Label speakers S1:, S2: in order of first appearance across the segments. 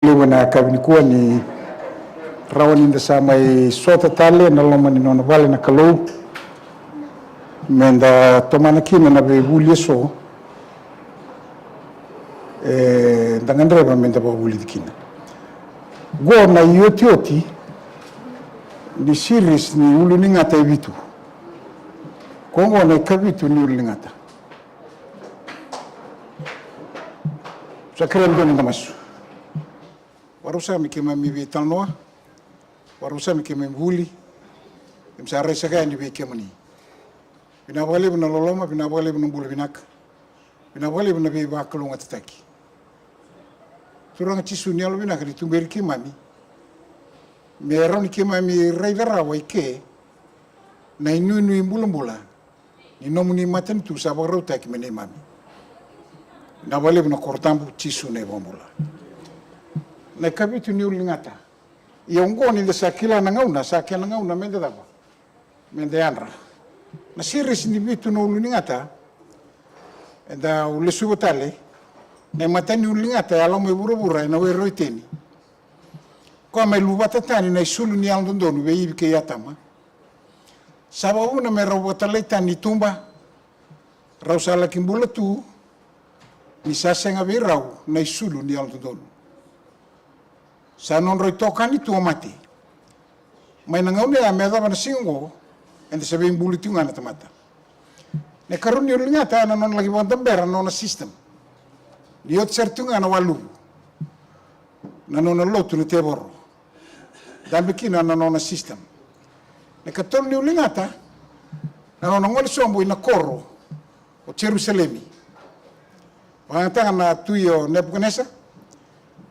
S1: Liwana kabinikuwa ni rawani nda samai sota tale na loma ni nona vale na kalau menda tomana kina na bebuli so ndangandre ba menda ba buli kina go na yotioti ni series ni ulu ni ngata evitu kongo na kavitu ni ulu ni ngata sakere ndo ndamasu warusa mikema mivi talnoa warusa mikema mbuli imsare saka ni be kemani bina wale bina loloma bina wale bina mbulu binaka bina wale bina be bakalunga tataki suranga chisu ni alo binaka ditumberi kimami mero ni kimami raidara waike na inu mbula ni nomuni maten tu sabaro taki mene mami na wale bina kortambu chisu ne bombula na kabitu ni ulingata yongo ni sakila na ngauna mende daba mende andra na series ni bitu no ulingata enda ulesu tale na matani ulingata alo me burubura na we roiteni kwa me lubata tani na isulu ni andondonu be ibike yatama sababu na me robota tani tumba rausala kimbula tu ni sasenga virau na isulu ni andondonu sa non roi tokani tu mati mai na ngaune a meda bana singo ende sabe imbuli ngana tamata ne karuni ulingata na non lagi bonta bera non system diot sertunga na walu na non lotu ne teboro dan bikina na non system ne katoni ulingata na non ngol sombo ina koro o Jerusalemi wanga na tuyo Nebukadnezar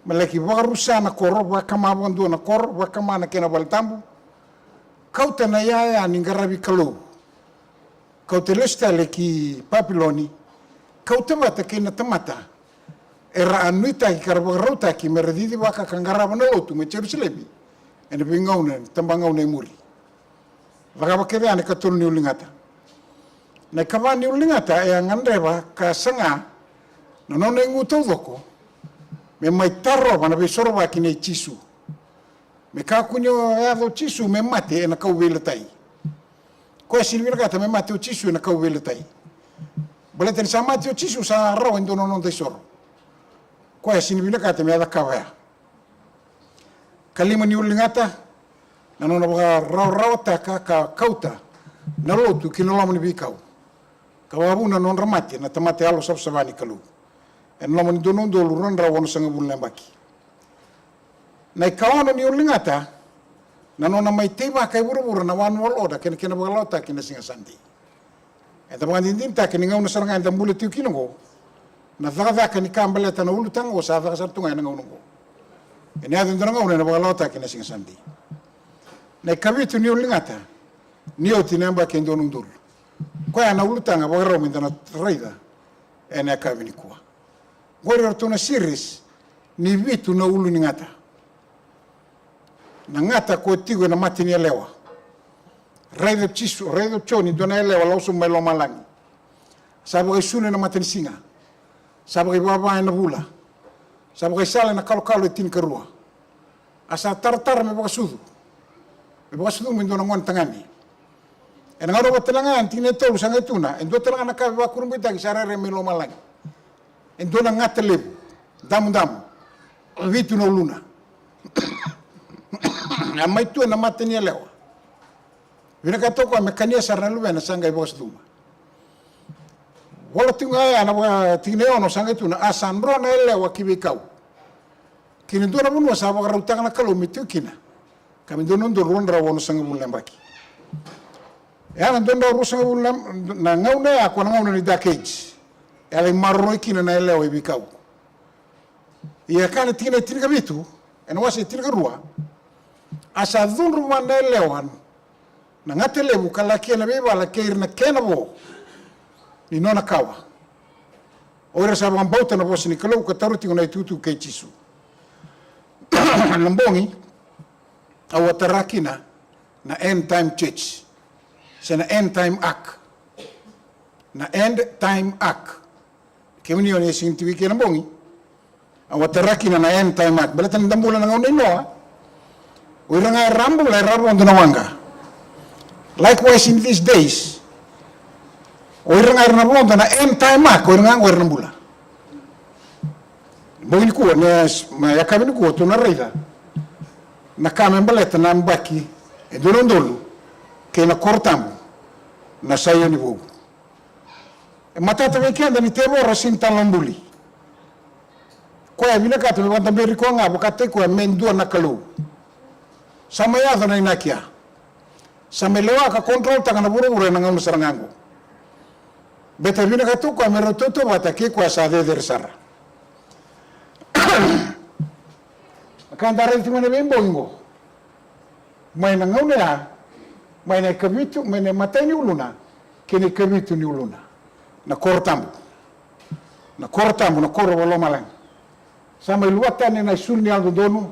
S1: malaki wakarusa na koro wakama wandu na koro wakama na kena baltambu kauta na yaya ningarabi kalau kauta lesta leki Papiloni kauta wata kena tamata era anuita ki karabarota ki meredidi waka kangaraba na lotu me Jerusalemi ene bingauna tambangauna muri wakabakere ane katulu ni ulingata na kavani ulingata e ngandreba ka sanga na nona nguto doko me mai tarro mana be soro wa kine chisu me ka kunyo ya do chisu me mate na ka wele tai ko silvira gata me mate o chisu na ka wele tai boleten sa mate o chisu sa ro ndo non de soro ko silvira gata me da kawaya kalima ni ulingata na nona ba raw ta ka kauta na lotu kinolo ni bikau kawabu na non ramate na tamate alo sabsabani kalu en lomoni donon do luran rawono sanga bulle mbaki na kawana ni ulingata na nona mai teba kai buru na wan woloda ken bagalota ken singa sandi eta bandindin ta ken ngauna saranga enda mule tiu kinongo na daga ken kambale ta na ulutang o sa daga sartunga na ngaunongo ene adun dona ngauna na bagalota ken singa sandi na kabitu ni ulingata ni otinemba ken donun dur ko ya na ulutanga bagaro mindana raida ene kabini kwa Warrior tuna series ni vitu na ulu ni ngata. Na ngata ko tigo na mati ni Yalewa. Raido chisu, raido choni dona Yalewa lauso melo malangi. Sabagai sune na mati ni singa. Sabagai baba na hula. Sabagai sala na kalo tin karua. Asa tartar me bakasudu. Me bakasudu me dona ngon tangani. E ngaro batalanga antine tolu sanga tuna. Endo talanga na ka bakurumbi tagi sarare melo malangi. Endona ngata lebu, damu, vitu no luna. Amai tu na mate ni Yalewa. Vina katoko amekania sarana luwe na sanga ibos duma. Wala tunga ya na tineo no sanga tu na asandro na Yalewa kibikau. Kini dona bunu sa ba rautanga na kalo mitu kina. Kami dono ndo ronda wono sanga bulembaki. Ya na dono ro sanga bulem na ngauna ya kwa ngauna ni decades. Ela marroi kina na Yalewa ibikau. Ia kana tina bitu, ena wasi tina rua. Asa dhunru na Yalewa na ngate lebu kala kena beba la keir na kena bo. Ni nona kawa. Ora sa bambauta na bosi ni kalau kataru tingo na itutu kei chisu. Lambongi awatarakina na end time church. Sena end time ak. Na end time ak. Kemuni oni sinti wiki na bongi awataraki na end time act balatan dambula na ngauna inoa uira nga rambu la rabu on wanga. Likewise in these days uira nga rabu on na end time act uira nga uira nambula bogil kuwa na yakabini kuwa tunareida na kame baleta na mbaki e dolondolu ke na kortambu na sayo ni vugu e matata weekend ni tebo rasin talambuli ko ya vile katu wanta beri ko nga bokate ko mendua na kalu sama ya na inakia sama lewa ka control tanga na buru na ngam sarangango beta vile katu ko merototo batake ko sa de sara kandare timane bembongo mai na ngaune a mai na kavitu mai na matai ni uluna kini kavitu ni uluna na kortambu na koro walo malang sama iluata ni na sulni aldo donu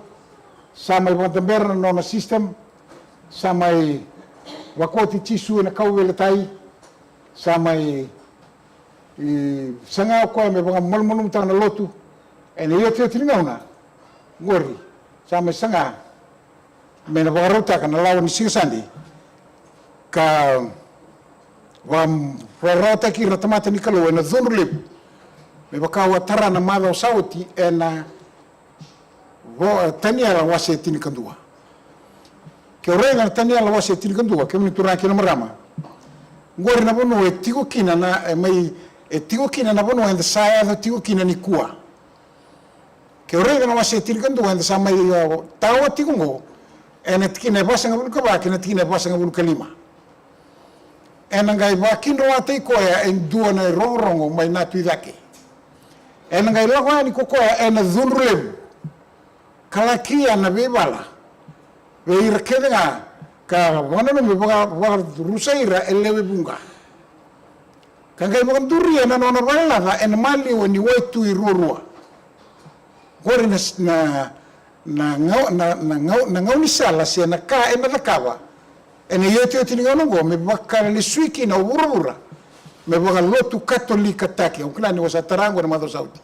S1: sama iwantamber na nona system sama i wakoti chisu na kauwele tai sama i sanga ko me banga malmonum tanga lotu ene yote tilingauna ngori sama sanga mena barota kana lawan sisandi ka wam rota ki ratamata ni kalo na zunrlip me bakawa tarana mado sauti ena tania la wase tini kandua ke orega tania la wase tini kandua ke mitura ki na marama ngori na bono etigo kina na mai etigo kina na bono enda saya da tigo kina ni kua ke orega na wase tini kandua enda sama tawa tigo ngo ena tikine basanga bulu ka kina tikine basanga bulu kalima ena ngai bakin ro ate ko ya en dua na rongo mai na tuidake ena ngai lo ni ko ena zunrlem kala kia na bebala we irkedanga ka wana me boga rusaira elewe bunga kangai boga duria na nona bala na en mali woni wetu irurua hore na ngau ni sala se na ka ena da kawa ene yote tini ngongo me bakara ni swiki na urura me boga lotu katolika take ukla ni wasatarango na mado sauti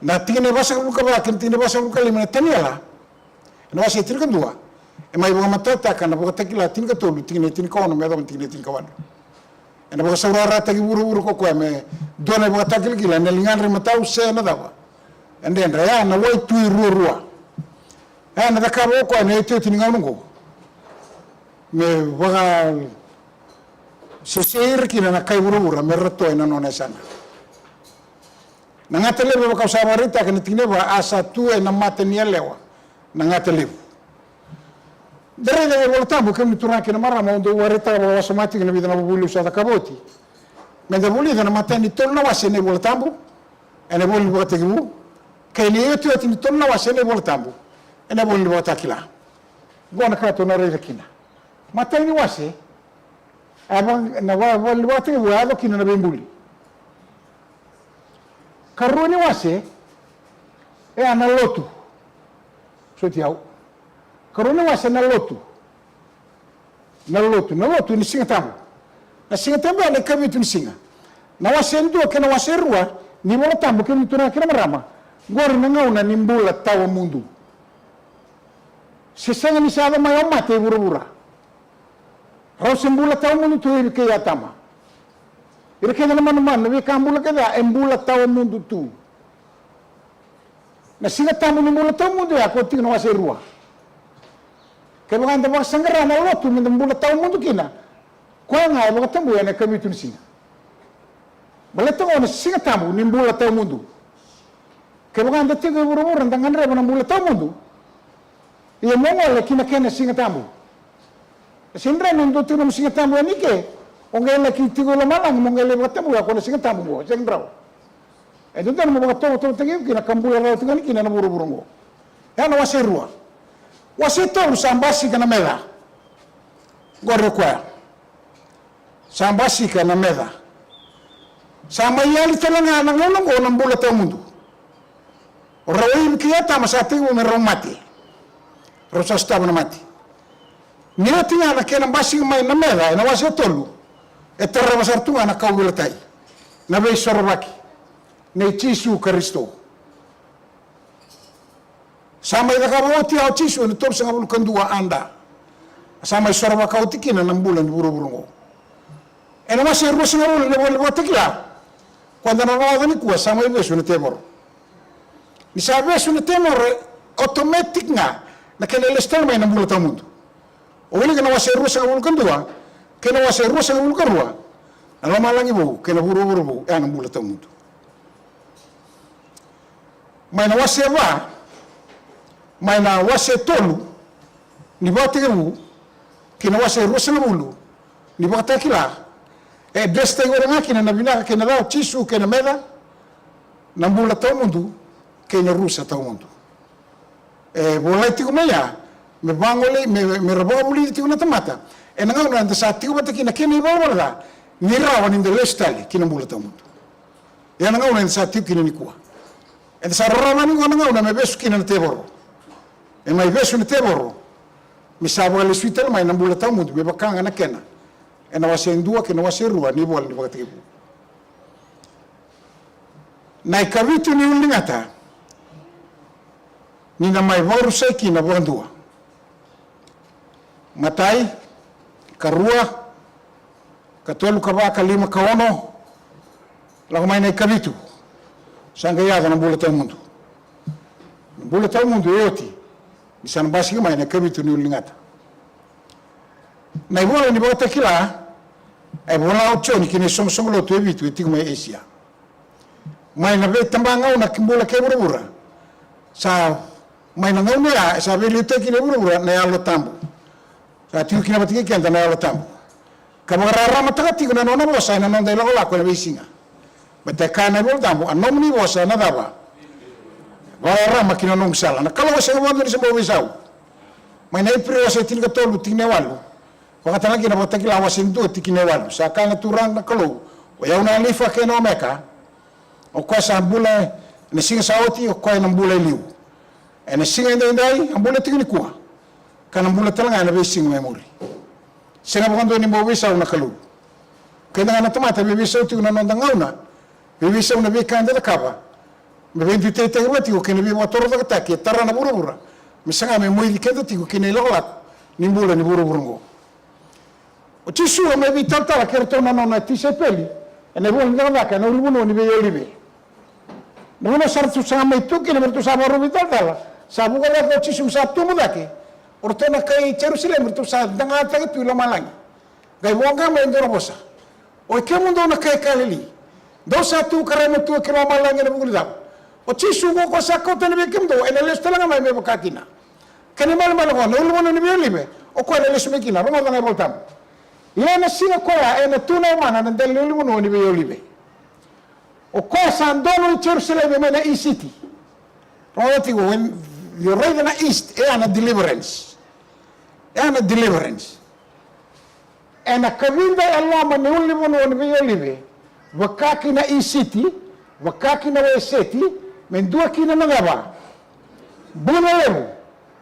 S1: na tine basa buka ba tine basa buka lima taniala na wasa tirkan dua e mai boga matata kana boga takila tine ka tolu tine kono me do tine kawan ena boga saurara tagi buru ko me dona boga takil gila na lingan re matau se na dawa ende ya na wai tu rurua na da ka ko ne te tine ngongo me boga sesir kina na kai buru me rato ena nona sana nangata lebo baka sabarita kana tineba asa tu na mata ni Yalewa nangata lebo dere de voltambu kemi turaki na mara mondo wareta ba wasamati na bidana bulu sa kaboti me da bulu na mata ni tolna wasene voltambu ene bolu bota gibu kene yotu ati ni tolna wasene voltambu ene bolu bota kila bona ka to na re kina mata ni wase abang na bolu bota gibu alo kina na bembuli karuni wase ana lotu soti au karuni wase na lotu ni singa tamu na singa tamu ana kabitu ni singa na wase ndo kana wase rua ni bola tamu kini tuna kina marama gori na ngauna ni mbula tawa mundu sisanga ni sada mai mate burubura rau mbula tawa mundu tu ke ya tama ireke na man we kambula kada embula tawa mundu tu na singa tamu ni mula tawa mundu ya ko tingno wase rua ke mga anda mga sangara na lotu ni mula tawa mundu kina ko nga mga tamu ya na kami tu singa baleto na singa tamu ni mula tawa mundu ke mga anda tigo buru-buru ndangan re na mula tawa mundu iya mo le kina kena singa tamu sindra nndo tu no singa tamu ni ke ongela ki tigo la malang mongele batamu ko na singa tamu go sengrao e dunta mo bagato to tegi kina kambula ra tu kina na buru-buru go ya na wase rua wase to sambasi kana meda gorre kwa sambasi kana meda sama yali telanga na ngolongo na mbula ta mundu rawai kiyata masati mo meromati rosa sta na mati nila tinga na kena basi mai na meda na wase tolu e terra basartunga na kaululatai na bei sorbaki ne Jesu Kristo Sama ida kawoti au tisu ni top sanga bulu kandua anda. Sama isora kauti kina nambula ni buru-burungo. Ena masih ruas sanga bulu ni bulu tekila. Quando non vado ni kuwa sama ibesu ni temor. Ni sa besu ni temor automatic nga na kena lestel mai nambula tamundo. O wili kana wase ruas sanga bulu kandua, kena wase ruas sanga bulu karua. Na malangi bu kena buru-buru bu ya nambula tamundo. Mai na wase wa mai na wase tolu ni bate gabu kina wase ruas sanga bulu ni bate kila desta igora ngakina na binaka kena dao tisu kena meda nambula tamundo kena rusa tamundo bolai tiku maya me bangole me rababuli tiku na tamata enanga una anda sa tiku bata kina kena ibawarga ni rawan in the lestali kina mbula tamundo enanga una sa tiku kina nikua enda sa rawan ngona una me besu kina na teboro e mai besu na teboro mi sabo le suitela mai nambula tamundo be bakanga na kena ena wase ndua kena wase rua ni bol ni bakatibu na ikavitu ni ulingata ni na mai voru seki na bondua matai karua katolu kabaka lima kaono lago mai na ikavitu sanga yaga na bula tamundo bula tamundo yoti misana basi mai na ikavitu ni ulingata na ibola ni bakatakila ai bola ochoni kini somo lo tu evitu etigo mai Asia mai na ve tambanga una kimbola ke burubura sa mai na ngau ya sa ve lite kini burubura na alo tambo sa tiu kina batiki kenda na alo tambo kamara rama takati kuna nona bosa na nonda ilo la ko na bisinga bata kana bol tambo anomni bosa na daba wa rama kina nong sala na kala wasa ngwa ni sembo wisau mai na ipre wasa tinga tolu tinga walu wakatana kina botaki la wasindu tikine walu sa kana turang na kalu o ya una lifa ke no meka o ko sa bula ne singa saoti o ko na bula liu ene singa ndai ambula tikini kuwa kana bula talanga na be singa memori singa bondo ni mo wisa una kalu kena na tomata be wisa tu na nonda ngauna be wisa una be kanda da kaba me vendi tete ngati o kene be motor da taki tarana burubura misanga me moi dikenda tiko kene lola ni bula ni buruburu o tisu o me vitata la kerto na nona tisepeli ene bo ngana ka no luno ni be yolibe no no sartu sama itu kene bertu sama ro vitata sa buka la tisu sa tu mudake ortona kai Jerusalem bertu sa danga ta tu lo malang gai wonga me ndoro bosa o ke mundo na kai kalili do sa tu karamo tu ke lo malang ene bugulida o tisu go ko sa ko tene be kemdo ene le stala me bakatina kene mal mal go no luno ni be yolibe o ko ene le sumekina ro ma voltam Yena singa koya ena tuna mana na dele luno ni be yolibe. O ko sandono Jerusalem me na city. Roti when you read na east e ana deliverance. E ana deliverance. Ena kavinda Allah ma ne luno ni be yolibe. Wakaki na city, wakaki na city, men dua kina na gaba. Buna lebu.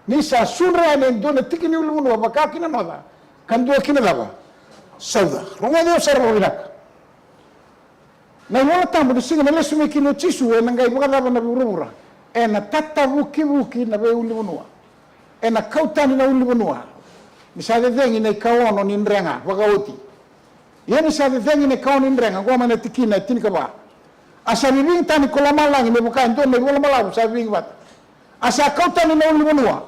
S1: Ni sa sunra ne dona tikini luno wakaki na nada. Kan dua kina gaba. Sauda, ronga deo sarwa winaka. Na wala tambo singa na lesu meki no tisu e nangai buka lava na burubura. E na tata wuki na be uli bunua. E na kautani na uli bunua. Misade dengi na ikaono ni ndrenga, wakauti. Ia misade dengi na ikaono ni ndrenga, kwa mana tikina tinika ba. Asa bibing tani kola malangi me buka ndo me bola malabu sa bibing bat. Asa kautani na uli bunua.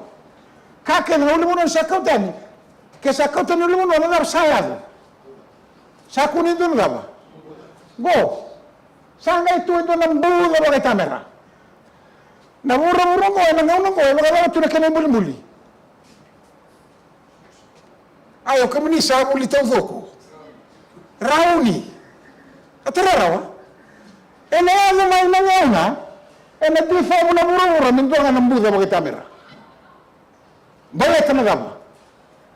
S1: Kake na uli bunua sa kautani. Ke sa kautani uli bunua na dar sayado. Saku ni tu ngapa? Go. Sanga itu na mbuga bagai kamera. Na mura ngo na ngau bagai tu na kena muli. Ayo kamu ni sa muli tau zoko. Rauni. Atara rawa. Ena ano mai na ngauna. Ena difa mo na mura minto na mbuga bagai kamera. Bagai tanagama.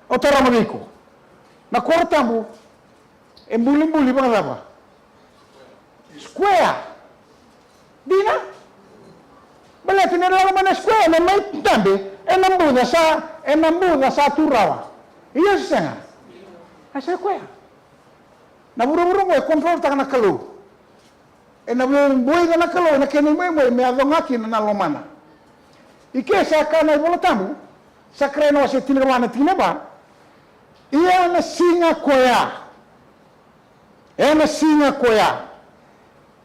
S1: Otara magiko. Na korta mo embuli-embuli pa nga square. Di na? Bala, tinirawa man na square na may tabi, nambuda sa turawa. Iya siya nga. Asa square. Naburo-buro mo, control ta ka nakalo. Nabuhay ka nakalo, nakinimoy mo, may adong akin na nalomana.
S2: Ike sa kana volatamu, sa kreno se tinirwana tinaba. Ia na singa koya. Na singa koya.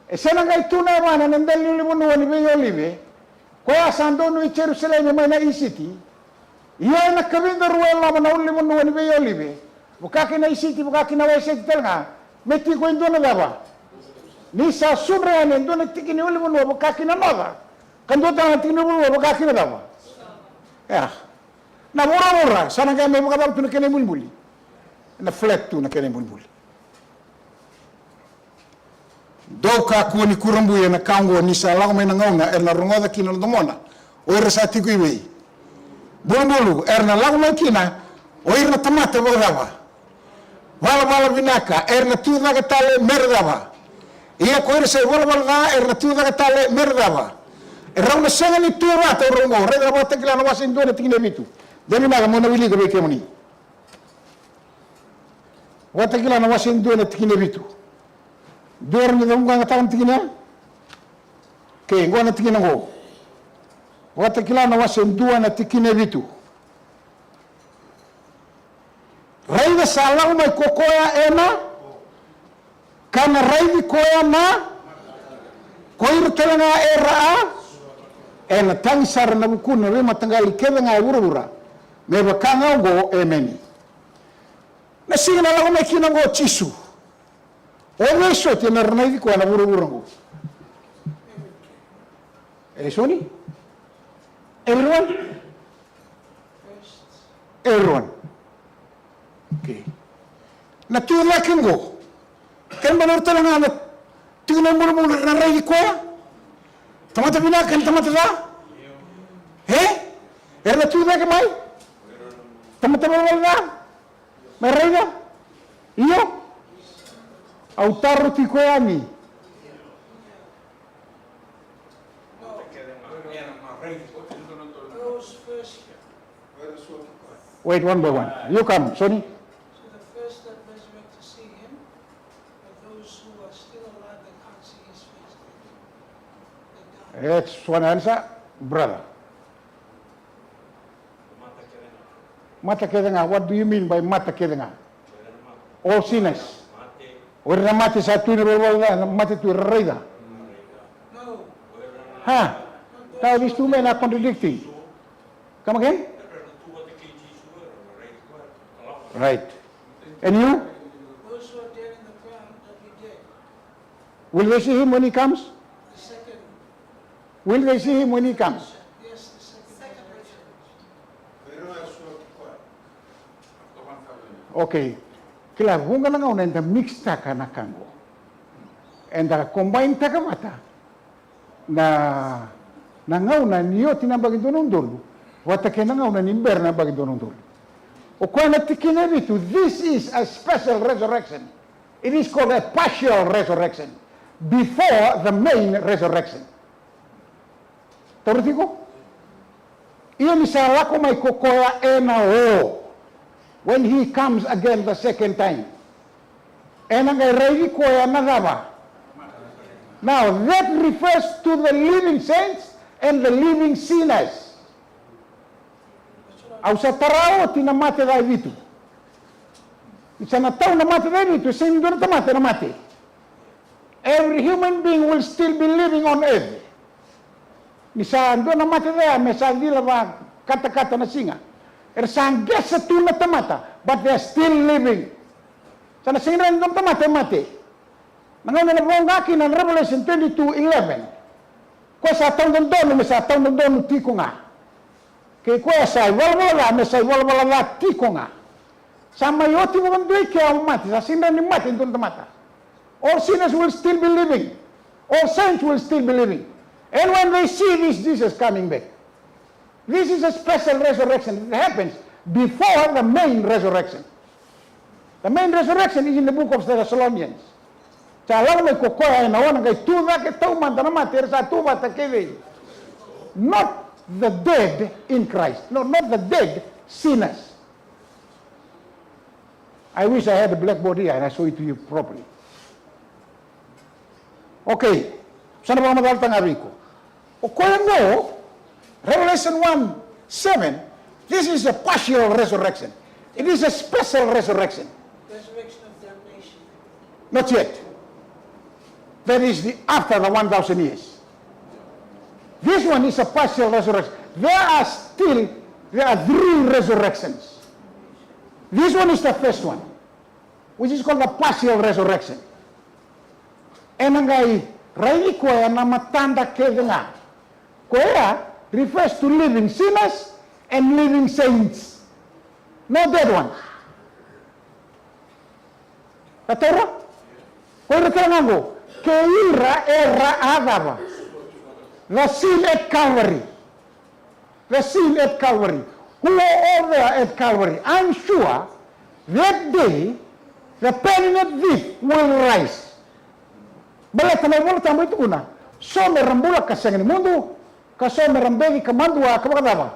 S2: E sana ngai tuna wana nandali ulimu wani be olive. Koya sandonu I Jerusalem mai na isiti. Ia na kavinda ruela mana ulimu wani be olive. Bukaki na isiti bukaki na wese telga. Meti ko indona daba. Ni sa sunra ne indona tikini ulimu bukaki na noda. Kandota na tikini ulimu bukaki na daba. Ya. Na mura sana ngai me bukaba tuna kene bulbuli. Na flat tu na kene bulbuli. Doka ku ni kurambu ya na kango ni sa lago me na ngauna na rongoda kina domona. Oira sa tiku iwe. Bulbulu na lago me kina oira tamata bogava. Wala binaka na tu daga tale merdava. Ia ko ira se wala na tu daga tale merdava. Rauna senga ni tu rata rongo rega bota kila na wasin dona tikine bitu. Demi na mona wili go be kemoni. Wata kila na wasin dona tikine bitu. Dormi da unga ngata tikine. Ke ngona tikine ngo. Wata kila na wasin dona tikine bitu. Raida salau mai kokoya kana raidi koya na koir telanga ena tangsar na bukuna rema tangali kevenga urura me bakanga ngo emeni na singna lau mai kina ngo chisu o so te na raidi koya na urura ngo Sony everyone okay na tu la kengo kan benar telanga na tu na murmur na raidi koya tamata bina kan tamata da na tu da ke mai tamata bina da mai raida iyo au tarro ti koya ni wait one by one you come Sonny. That's one answer, brother. Mata kedenga, what do you mean by mata kedenga? All sinners. Ora mate sa tu na mate tu reida. No. Ha. Now these two men are contradicting. Come again? Right. And you?
S3: Those who are dead in the ground that we dead.
S2: Will they see him when he comes? Will they see him when he comes?
S3: Yes, the second resurrection.
S2: Okay. Kila hunga na ngauna enda mix taka na kango. Enda combine taka mata. Na ngauna niyo tinambagi donondolu. Watake na ngauna nimber na bagi donondolu. O kwa na tikine bitu, this is a special resurrection. It is called a partial resurrection. Before the main resurrection. Tortiko? Iyo ni sa lako may kokoya when he comes again the second time. Ngay ready koya nadaba. Now that refers to the living saints and the living sinners. Au sa tarao tinamate dai vitu. Isa na tao namate dai vitu, sa hindi na tamate namate. Every human being will still be living on earth. Misa ando na mata there, misa dila ba kata-kata na singa. Sangge sa tu na tamata, but they are still living. Sana singa ando tamata mate. Nangaw na nabongaki ng Revelation 22:11. Ko sa taong dono, misa taong dono tiko nga. Kaya ko sa walwala, misa walwala la tiko nga. Sa mayoti mo kandoy kaya mati, sa singa ni mati ando tamata. All sinners will still be living. All saints will still be living. And when they see this Jesus coming back, this is a special resurrection. It happens before the main resurrection. The main resurrection is in the book of Thessalonians. Not the dead in Christ. No, not the dead sinners. I wish I had a blackboard here and I show it to you properly. Okay. Sana ba madal tangariko? O kaya mo, Revelation 1:7, this is a partial resurrection. It is a special resurrection.
S3: Resurrection of damnation.
S2: Not yet. That is after the 1,000 years. This one is a partial resurrection. There are 3 resurrections. This one is the first one, which is called the partial resurrection. Enangai rai koe na matanda kedenga. Koea refers to living sinners and living saints. No dead ones. Katera? Koe kenango. Keira era adava. The seal at Calvary. The seal at Calvary. Who are all there at Calvary? I'm sure that day the penitent thief will rise. Balata na wala tamo itu una. So merambula kasang ni mundo, kaso merambegi kamandua kabakadaba.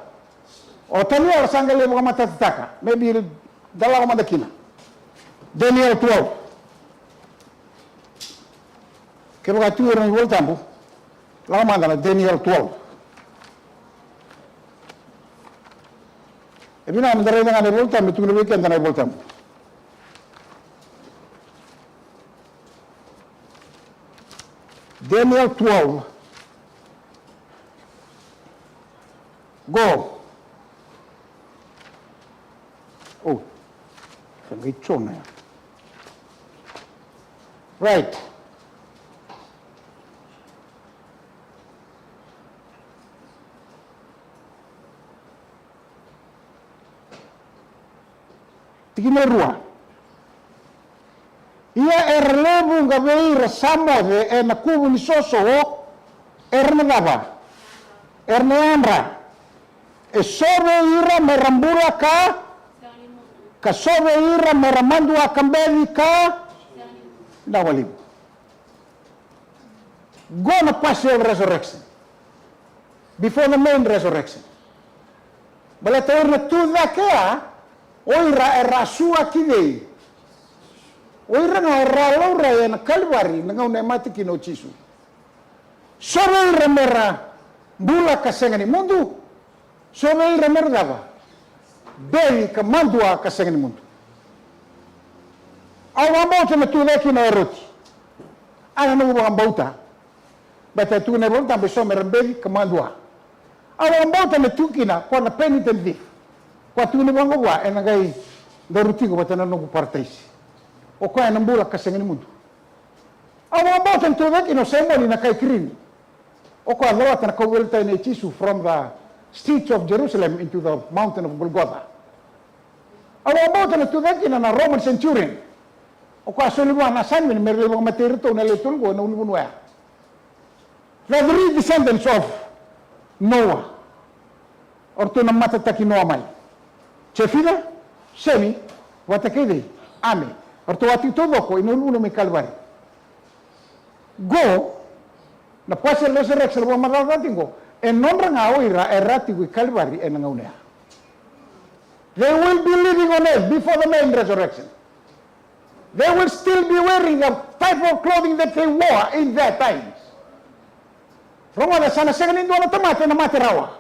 S2: O tani ala sangale mga matataka. Maybe dalawa madakina. Daniel 12. Kaya tu orang wala tamo. Lama mandala Daniel 12. Ebi na mandala dengan ni wala tamo tu ni weekend na wala tamo. Daniel 12. Go. Oh, sangat cona. Right. Tigimerua. Ia erlevu ngavei rasamode e nakubu ni soso ernegava. Erneandra. E sobe ira merambura ka sobe ira meramandu akambeli ka dawalim. Go na partial resurrection. Before the main resurrection. Balata na tuda kea oira erasua kidei. Oira nga ralaura ya na Calvary na ngau na mati kino chisu. Sobe ira mera bula kasenga ni mundu. Sobe ira mera dava. Beli ka mandua kasenga ni mundu. Awa mbauta na tuda kina eroti. Ana na uwa mbauta. Bata tu na volta beso mera beli ka mandua. Awa mbauta na tukina kwa na penitent thief. Kwa tu ni wango wa enagai darutigo bata na nugu partaisi. O kaya nambula kasengani mundo. Awa mbauta ntuda kino semoli na kai kirini. O kaya lawata na kawelta ina chisu from the streets of Jerusalem into the mountain of Golgotha. Awa mbauta na tuda kina na Roman centurion. O kaya soliwa na sanmin merlewa materito na letulgo na ulunwa. The 3 descendants of Noah. Or to na matataki Noah mai. Chefina, Semi, watakede, Ame. Or to wati todo ko inululo mi Calvary. Go, na partial resurrection wa madadatingo. En nombre nga oira erratigo i Calvary en nga unea. They will be living on earth before the main resurrection. They will still be wearing the type of clothing that they wore in their times. Rongo na sana second indo na tamate na mate rawa.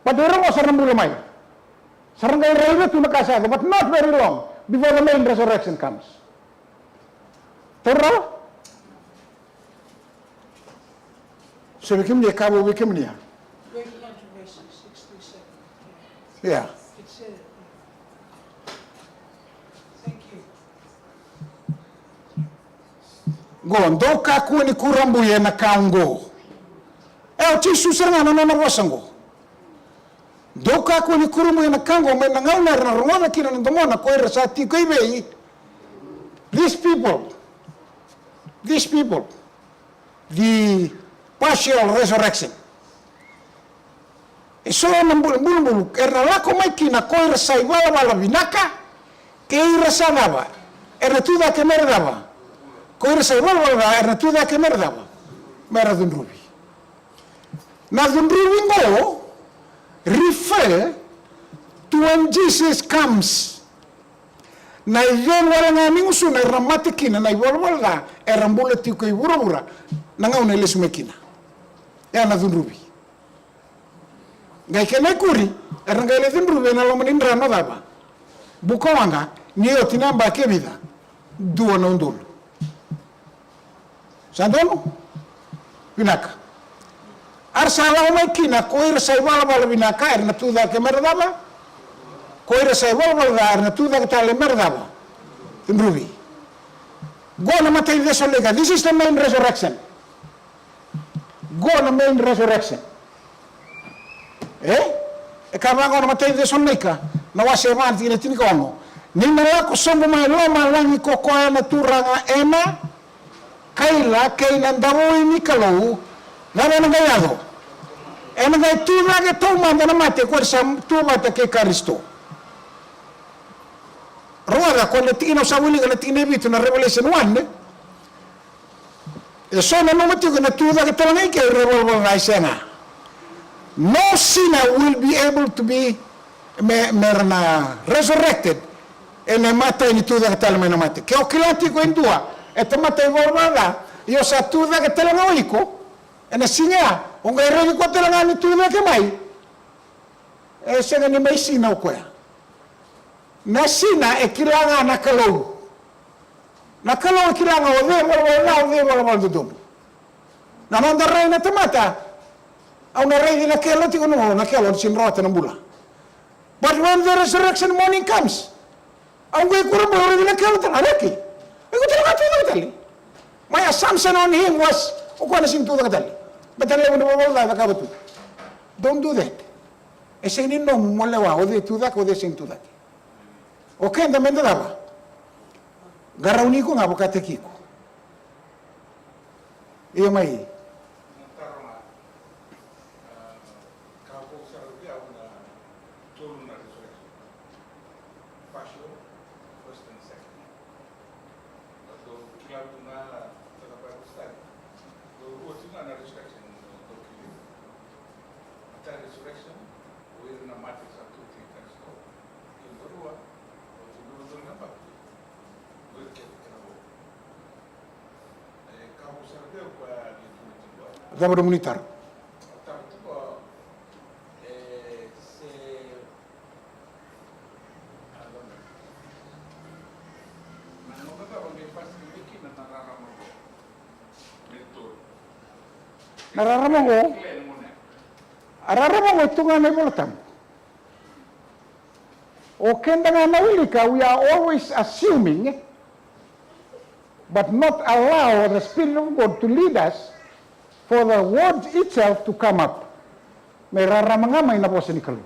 S2: Padero mo sa rambulo may. Sarangay railway to nakasado, but not very long before the main resurrection comes. Torra? So we came near Cabo, we came near.
S3: Breaking into verses 6 through 7.
S2: Yeah.
S3: It said, thank you.
S1: Go, ndo kaku ni kurambu ye na kaungo. O chisu seranga na wasango. Doka ko ni kurumu na kango me na ngau na rona kina na domona ko era sa ti ko ibe. These people, the partial resurrection. Eso na mbulu era la ko mai kina ko era sa igual a la vinaka que era sa daba. Era tuda que merdaba. Ko era sa igual a era tuda que merdaba. Mera dun rubi. Na dun rubi ngo refer to when Jesus comes. Na iyon wala nga minguso na ramatikina na iwalwala erambula tiko i burabura na nga unele sumekina. Ya na dhunrubi. Ngai kena kuri, erna ngai le timbru bena lo menindra no daba. Bukawanga, ni o tinamba ke vida. Dua no ndul. Sandono? Vinaka. Arsala o mai kina, koira sai wala vinaka, erna tuda ke merdaba. Koira sai wala erna tuda ke tale merdaba. Timbruvi. Go na matay de solega. This is the main resurrection. Go na main resurrection. E kavango na matay de solega. Na wase manti ina tinikono. Nina lako sombo mai loma langi kokoa na turanga ena. Kaila kaila ndamoi ni kalau. Lama na gayado. Ena gai tuda ke toma na mate kwa sa tuma ta ke Kristo. Roda con le tino sawili le tine bitu na Revelation 1. E sono no mati na tuda ke talangai ke revolver na isena. No sinner will be able to be resurrected. E ne mata ni tuda ke talangai na mate. Ke okilati ko indua. E te mata i volvada. Io sa tuda ke talangai ko. E na singa. Onga regi ko talangai ni tuda ke mai. E senga ni mai sina ko ya. Na sina e kilanga na kalou. Na kalou kilanga o dhe wala dudum. Na manda rei na tamata. Au na rei na kelo tiko no na kelo sin rota na bula. But when the resurrection morning comes, au ge kura mo rei na kelo ta reki. E ko tala tu tali. My assumption on him was o ko na sin tu tali. But then level wala ka batu. Don't do that. E se ni no mo lewa o de tu da ko de sin tu da. O que anda menda dava? Garauni ko nga bukate kiko. Iyo mai. Zabra militar. Nararamango. Araramango itu nga may bulatam. O kenda nga nawilika, we are always assuming, but not allow the Spirit of God to lead us for the word itself to come up. May raramanga may naposa ni kalu.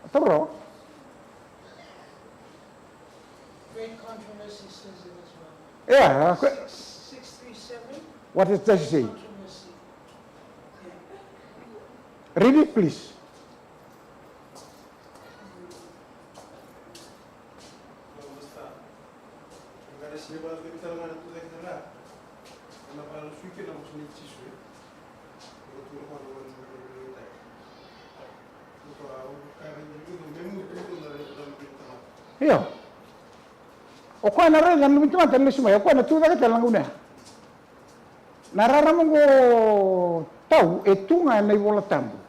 S1: Ito bro?
S3: Great controversy says it as well.
S1: Yeah.
S3: 637.
S1: What does it say?
S3: Controversy. Yeah.
S1: Read it please. Iyo. O kwa na rin, ang lumintuman, tanong sumaya, o kwa na tuda ka talang una. Nararamang ko tau, etu nga na iwala tambo.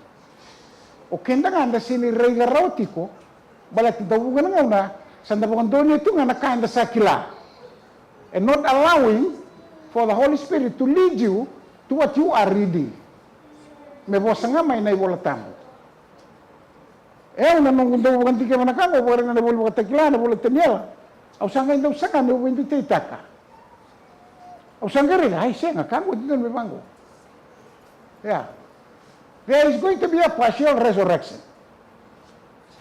S1: O kenda nga na sinirey garauti ko, balat itawugan nga una, sandapungan doon ito nga nakanda sa kila. And not allowing for the Holy Spirit to lead you to what you are reading. May bosa nga may na iwala tambo. Una nung daw bukan tiga manakang, o parang na nabulu ka takila, nabulu tanyala. Au sangay daw saka, nabulu itaka. Au sangay rin, ay siya nga, kamo dito may mango. Yeah. There is going to be a partial resurrection.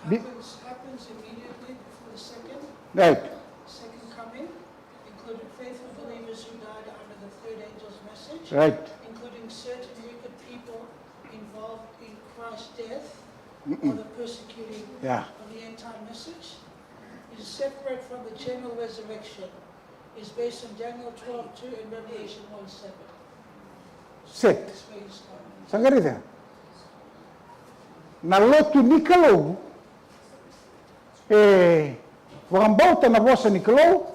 S3: Happens immediately before the second.
S1: Right.
S3: Second coming, including faithful believers who died under the third angel's message.
S1: Right.
S3: Including certain wicked people involved in Christ's death or the persecuting
S1: Yeah.
S3: of the end-time message. It is separate from the general resurrection. It is based on Daniel 12:2 and Revelation 1:7.
S1: Set.
S3: This way is coming.
S1: Sangari dia. Nalotu ni kalau, wakang bauta na bosa ni kalau,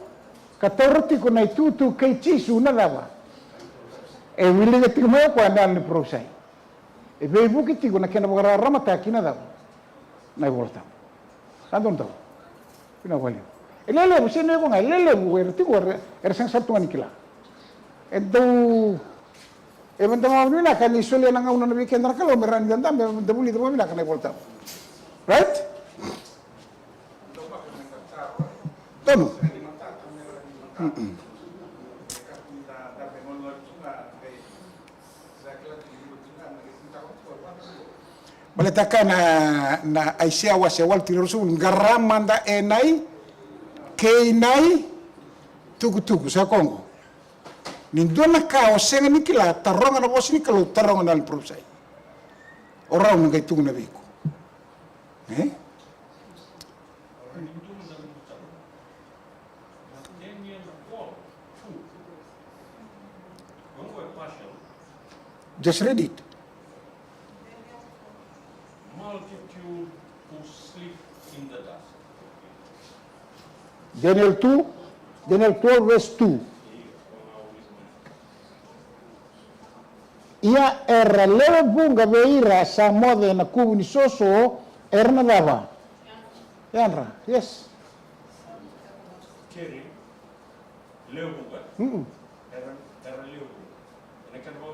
S1: katoroti ko na itutu kay chisu na dawa. Wili nga tingmayo ko andan ni prosay.
S2: E vei buki tigo na kena wara rama ta kina da. Nai volta. Tanto tau. Pina wali. E lele mo sene ko ngai lele mo er tigo er sang sabtu ani kila. Então, eventualmente na kan isole na ngauna na weekend na kalo meran ganda me dabuli do mina kan volta. Right? Tonu. Bale taka na aisea wa se wal tirosu ngaramanda enai keinai tuku sa Kongo. Nindona ka o senga nikila taronga na bosi nikalo taronga na prosai. Ora un ngai tuku na biko. Just read it.
S4: Multitude who sleep in the dust.
S2: Daniel 12 verse 2. Ia era leve bunga veira sa mode na kubu ni soso erna dava. Yanra, yes.
S4: Keri, Leobuga. Era Leobuga. And I can go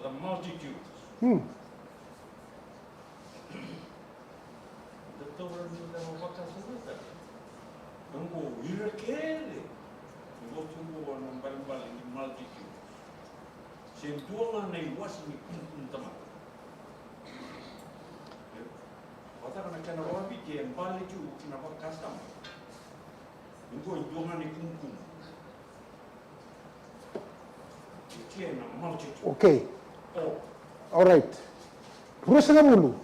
S4: the multitudes. The Torah knew them of what I don't go, we're carry. You go to go on Bible in the multitude. Same Torah name wasn't in the mouth. What I'm going to go and Bali to in a custom. You go and do money kum. You can a multitude.
S2: Okay.
S4: Oh.
S2: All right. Rusa nga bulu.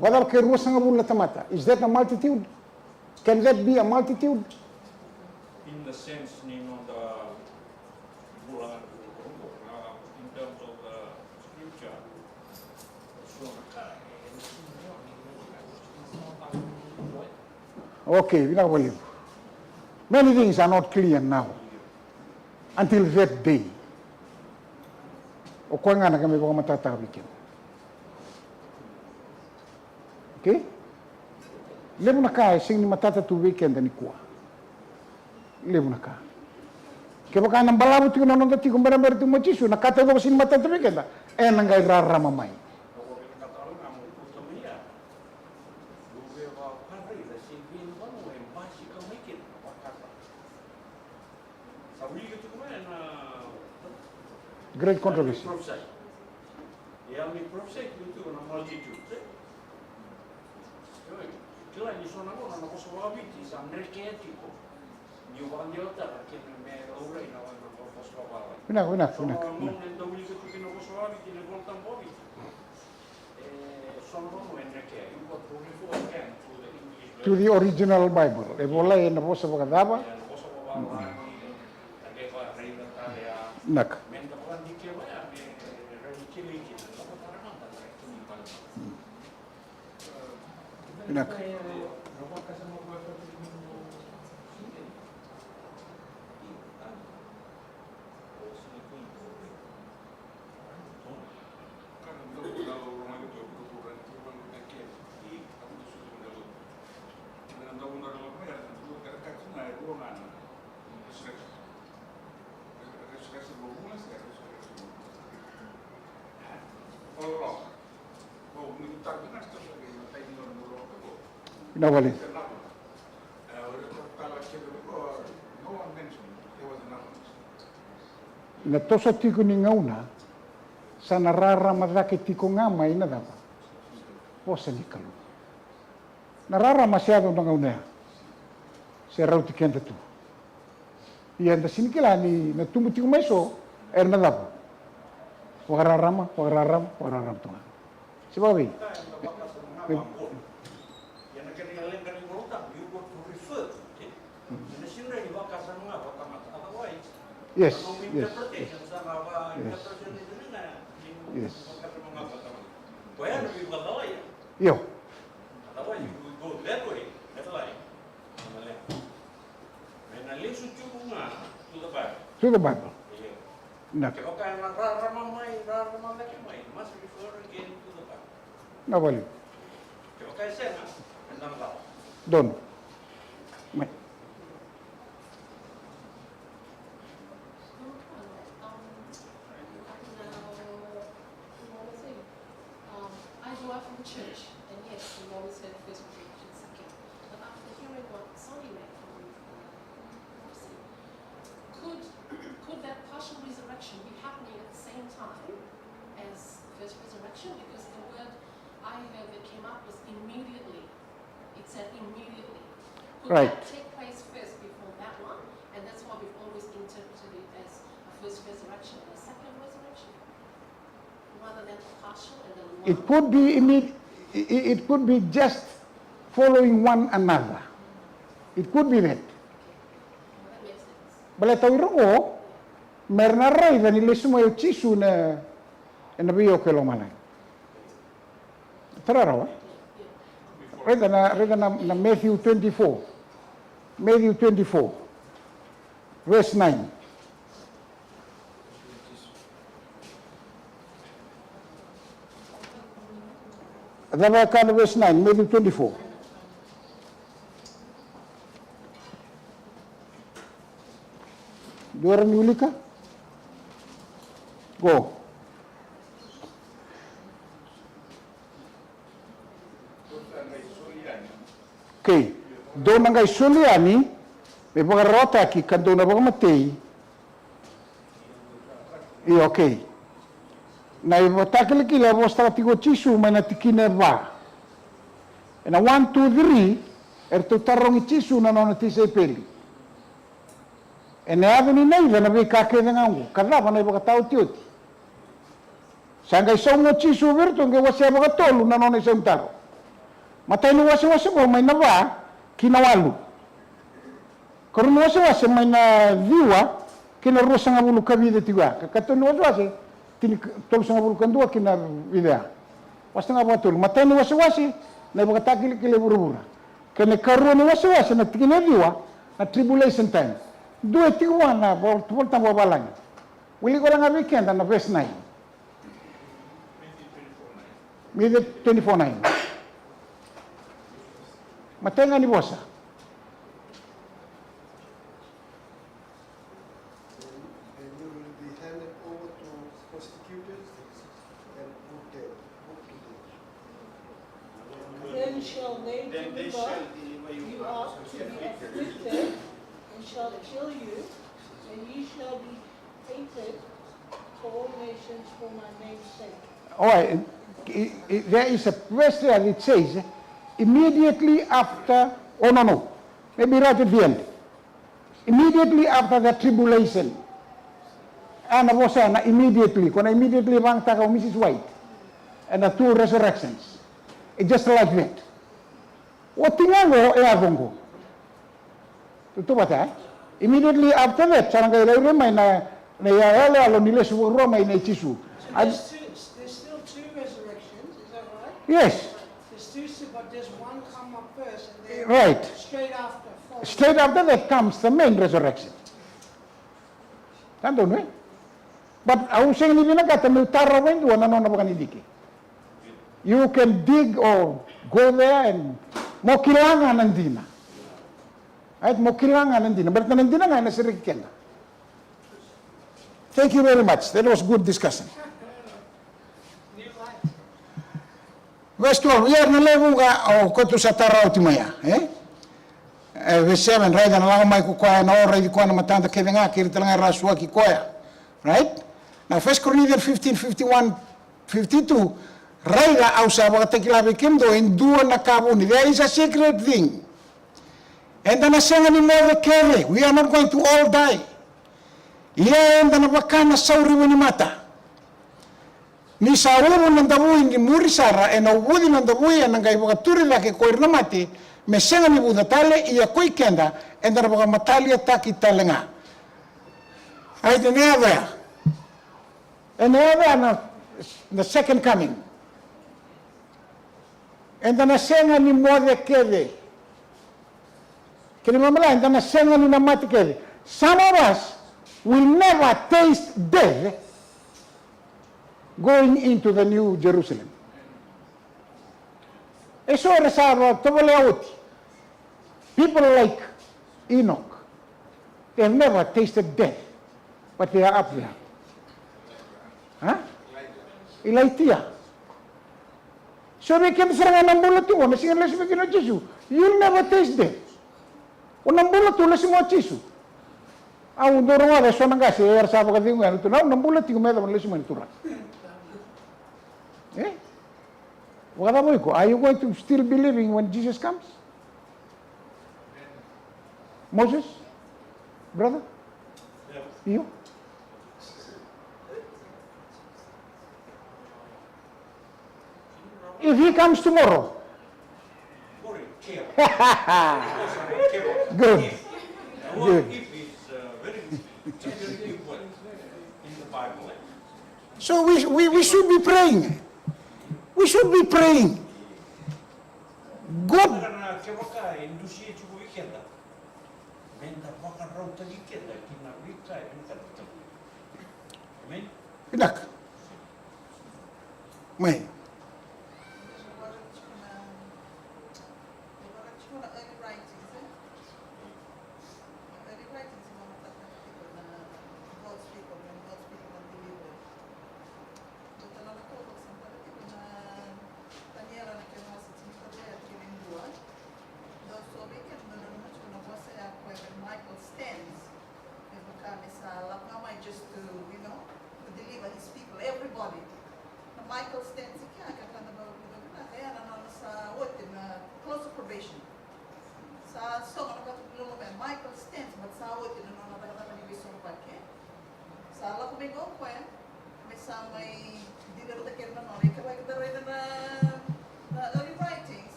S2: Wadal ke rusa nga bulu tamata. Is that a multitude? Can that be a multitude?
S4: In the sense, you know, in terms of the scripture,
S2: Okay, we know. Many things are not clear now. Until that day. O kwa nga na kami ko matatawikin. Okay? Levo na ka, sing ni matata tu weekend ni kuwa. Levo na ka. Kaya baka nang balabot ko na nung dati kung barang tu machisu, nakata ko sin matata weekend, nangay raramamay. Great controversy. Enough. To the original Bible. Ebola na po sa pagkadaba. Nak. Nak. Nawali. Na tosa tiko ni ngauna, sa nararama ke tiko ngama ina dapa. Posa ni kalu. Nararama masyado na ngauna. Sa rauti kenda tu. Iyan da sinikila ni na tumutiko meso, na dapa. Wararam tunga. Sibawi. Yes. Yo. To the Bible. No. Na Valu.
S4: Okay, sir. Andang ka.
S2: Don. May.
S5: I grew up in the church, and yes, we always said first resurrection, second. But after hearing what Sonny read from Mercy, could that partial resurrection be happening at the same time as first resurrection? Because the word I heard that came up was immediately. It said immediately. Could
S2: Right.
S5: that take place first before that one? And that's why we've always interpreted it as a first resurrection and a second resurrection, rather than a partial and then one.
S2: It could be it could be just following one another. It could be that.
S5: That makes sense.
S2: Bale tau rongo, merna rai dan ile semua yo chisu na bio ke lo malai. Tara rawa. Reda na Matthew 24. Matthew 24. Verse 9. Adava kana verse 9, Matthew 24. Dua orang diulika? Go. Okay. Doon ang suliani, may mga rota ki kando na mga matay. Okay. Na ivotakile kila vostra tigo chisu mana tikine va. And 1, 2, 3 er to tarong chisu na nona tise peli. And aveni nei na be kake na ngu. Kada na ibo katau tioti. Sanga somo chisu verto nge wase abo katolu na nona semtaro. Matai no wase mo mai na va kinawalu. Koruno wase mai na viwa kina rusa ngabulu kabide tiwa. Kakatonu wase tini tolu sanga bulu kandua kina videa. Wasta nga batulu. Matai ni wasi na ibo katakili kile burubura. Kene karuo ni wasi na tikine viwa na tribulation time. Dua tiwa na volta wabalanya. Wili ko lang weekend na verse 9. Mide 24:9. Matai nga ni bosa.
S3: Then shall they deliver you up to be afflicted, and shall kill you, and ye shall be hated for all nations for my name's sake.
S2: All right. There is a verse there that says, immediately after, oh no, maybe right at the end. Immediately after the tribulation. And I was saying, immediately, when immediately bang taka Mrs. White, and the two resurrections. It's just like that. What thing I go, I go. Tutu bata. Immediately after that, sarang kaya may na yayala alo nila sa Roma may chisu.
S3: There's still two resurrections, is that right?
S2: Yes.
S3: There's two, but there's one come up first, and then
S2: Right.
S3: straight after. follows.
S2: Straight after that comes the main resurrection. Tanto no? But ang saying ni binagata may tarawen doon ano na bakanidiki. You can dig or go there and mo kailangan nandina. Right? Mo kailangan nandina. But nandina nga nasirikin. Thank you very much. That was good discussion.
S3: New life.
S1: Verse 12, iar na levu ka o kotu sa tarau timaya, verse 7, right, na lang mai ku koya na ora di koya na matanda kevenga kiri talanga rasua ki koya. Right? Now 1 Corinthians 15:51, 52, right la ausa wa takilabe kemdo in dua na kabuni. There is a secret thing. And then I say anymore the kere, we are not going to all die. Ia enda na wakana sauri wani mata. Ni sauru nandabui ni murisara e na wudi nandabui e nangai wakaturi lake koir na mati me senga ni buda tale ia koi kenda enda na waka matalia taki talenga. Aite nea there. And nea na the second coming. Enda na senga ni mwade kede. Kini mamala enda na senga ni namati kede. Some of us will never taste death going into the New Jerusalem.
S2: Eso resava tobole auti. People like Enoch, they have never tasted death, but they are up there. Huh? Elijah. So we can say Nambulo one, sing unless we can Jesus. You'll never taste death. Nambulo to listen what Jesus. I will do what I saw Nagasi, or Sabagathing, and to know Nambulo to me, listen to us. Eh? What are you going to still be living when Jesus comes? Moses? Brother? You? If he comes tomorrow. Good. Good.
S1: So we should be praying. We should be praying. God. Inak. May.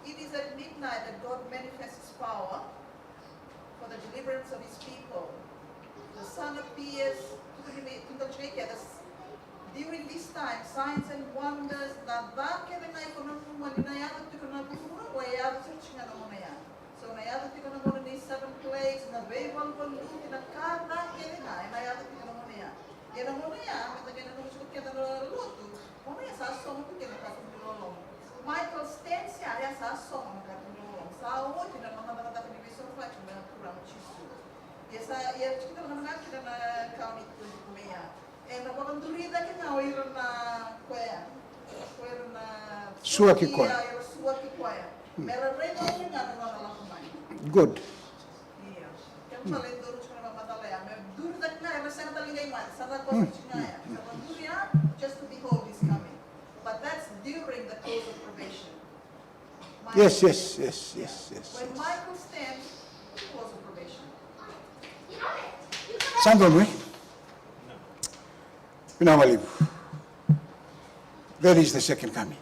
S6: It is at midnight that God manifests his power for the deliverance of his people. The sun appears during this time, signs and wonders so na 7 plagues na vewan balut na kada kelena na yada tikanomonia. Yanamonia mitagena no suketa no lutu. Monia sa somo tikena ka tulolong. Michael stands ya sa somo ka tulolong. Sa wote na mga bata ni biso fa na kurang chisu. Yesa ya kita na kira na kaunit ko kumea. Na babandurida ka na oiro na kwea. Oiro na
S1: Suaki kwea.
S6: Suaki kwea. Mera remo nga na lakumai.
S1: Good.
S6: Just to behold is coming. But that's during the close of probation.
S1: Yes.
S6: When Michael stands, close of probation.
S1: Sandro, pinawalibu. That is the second coming.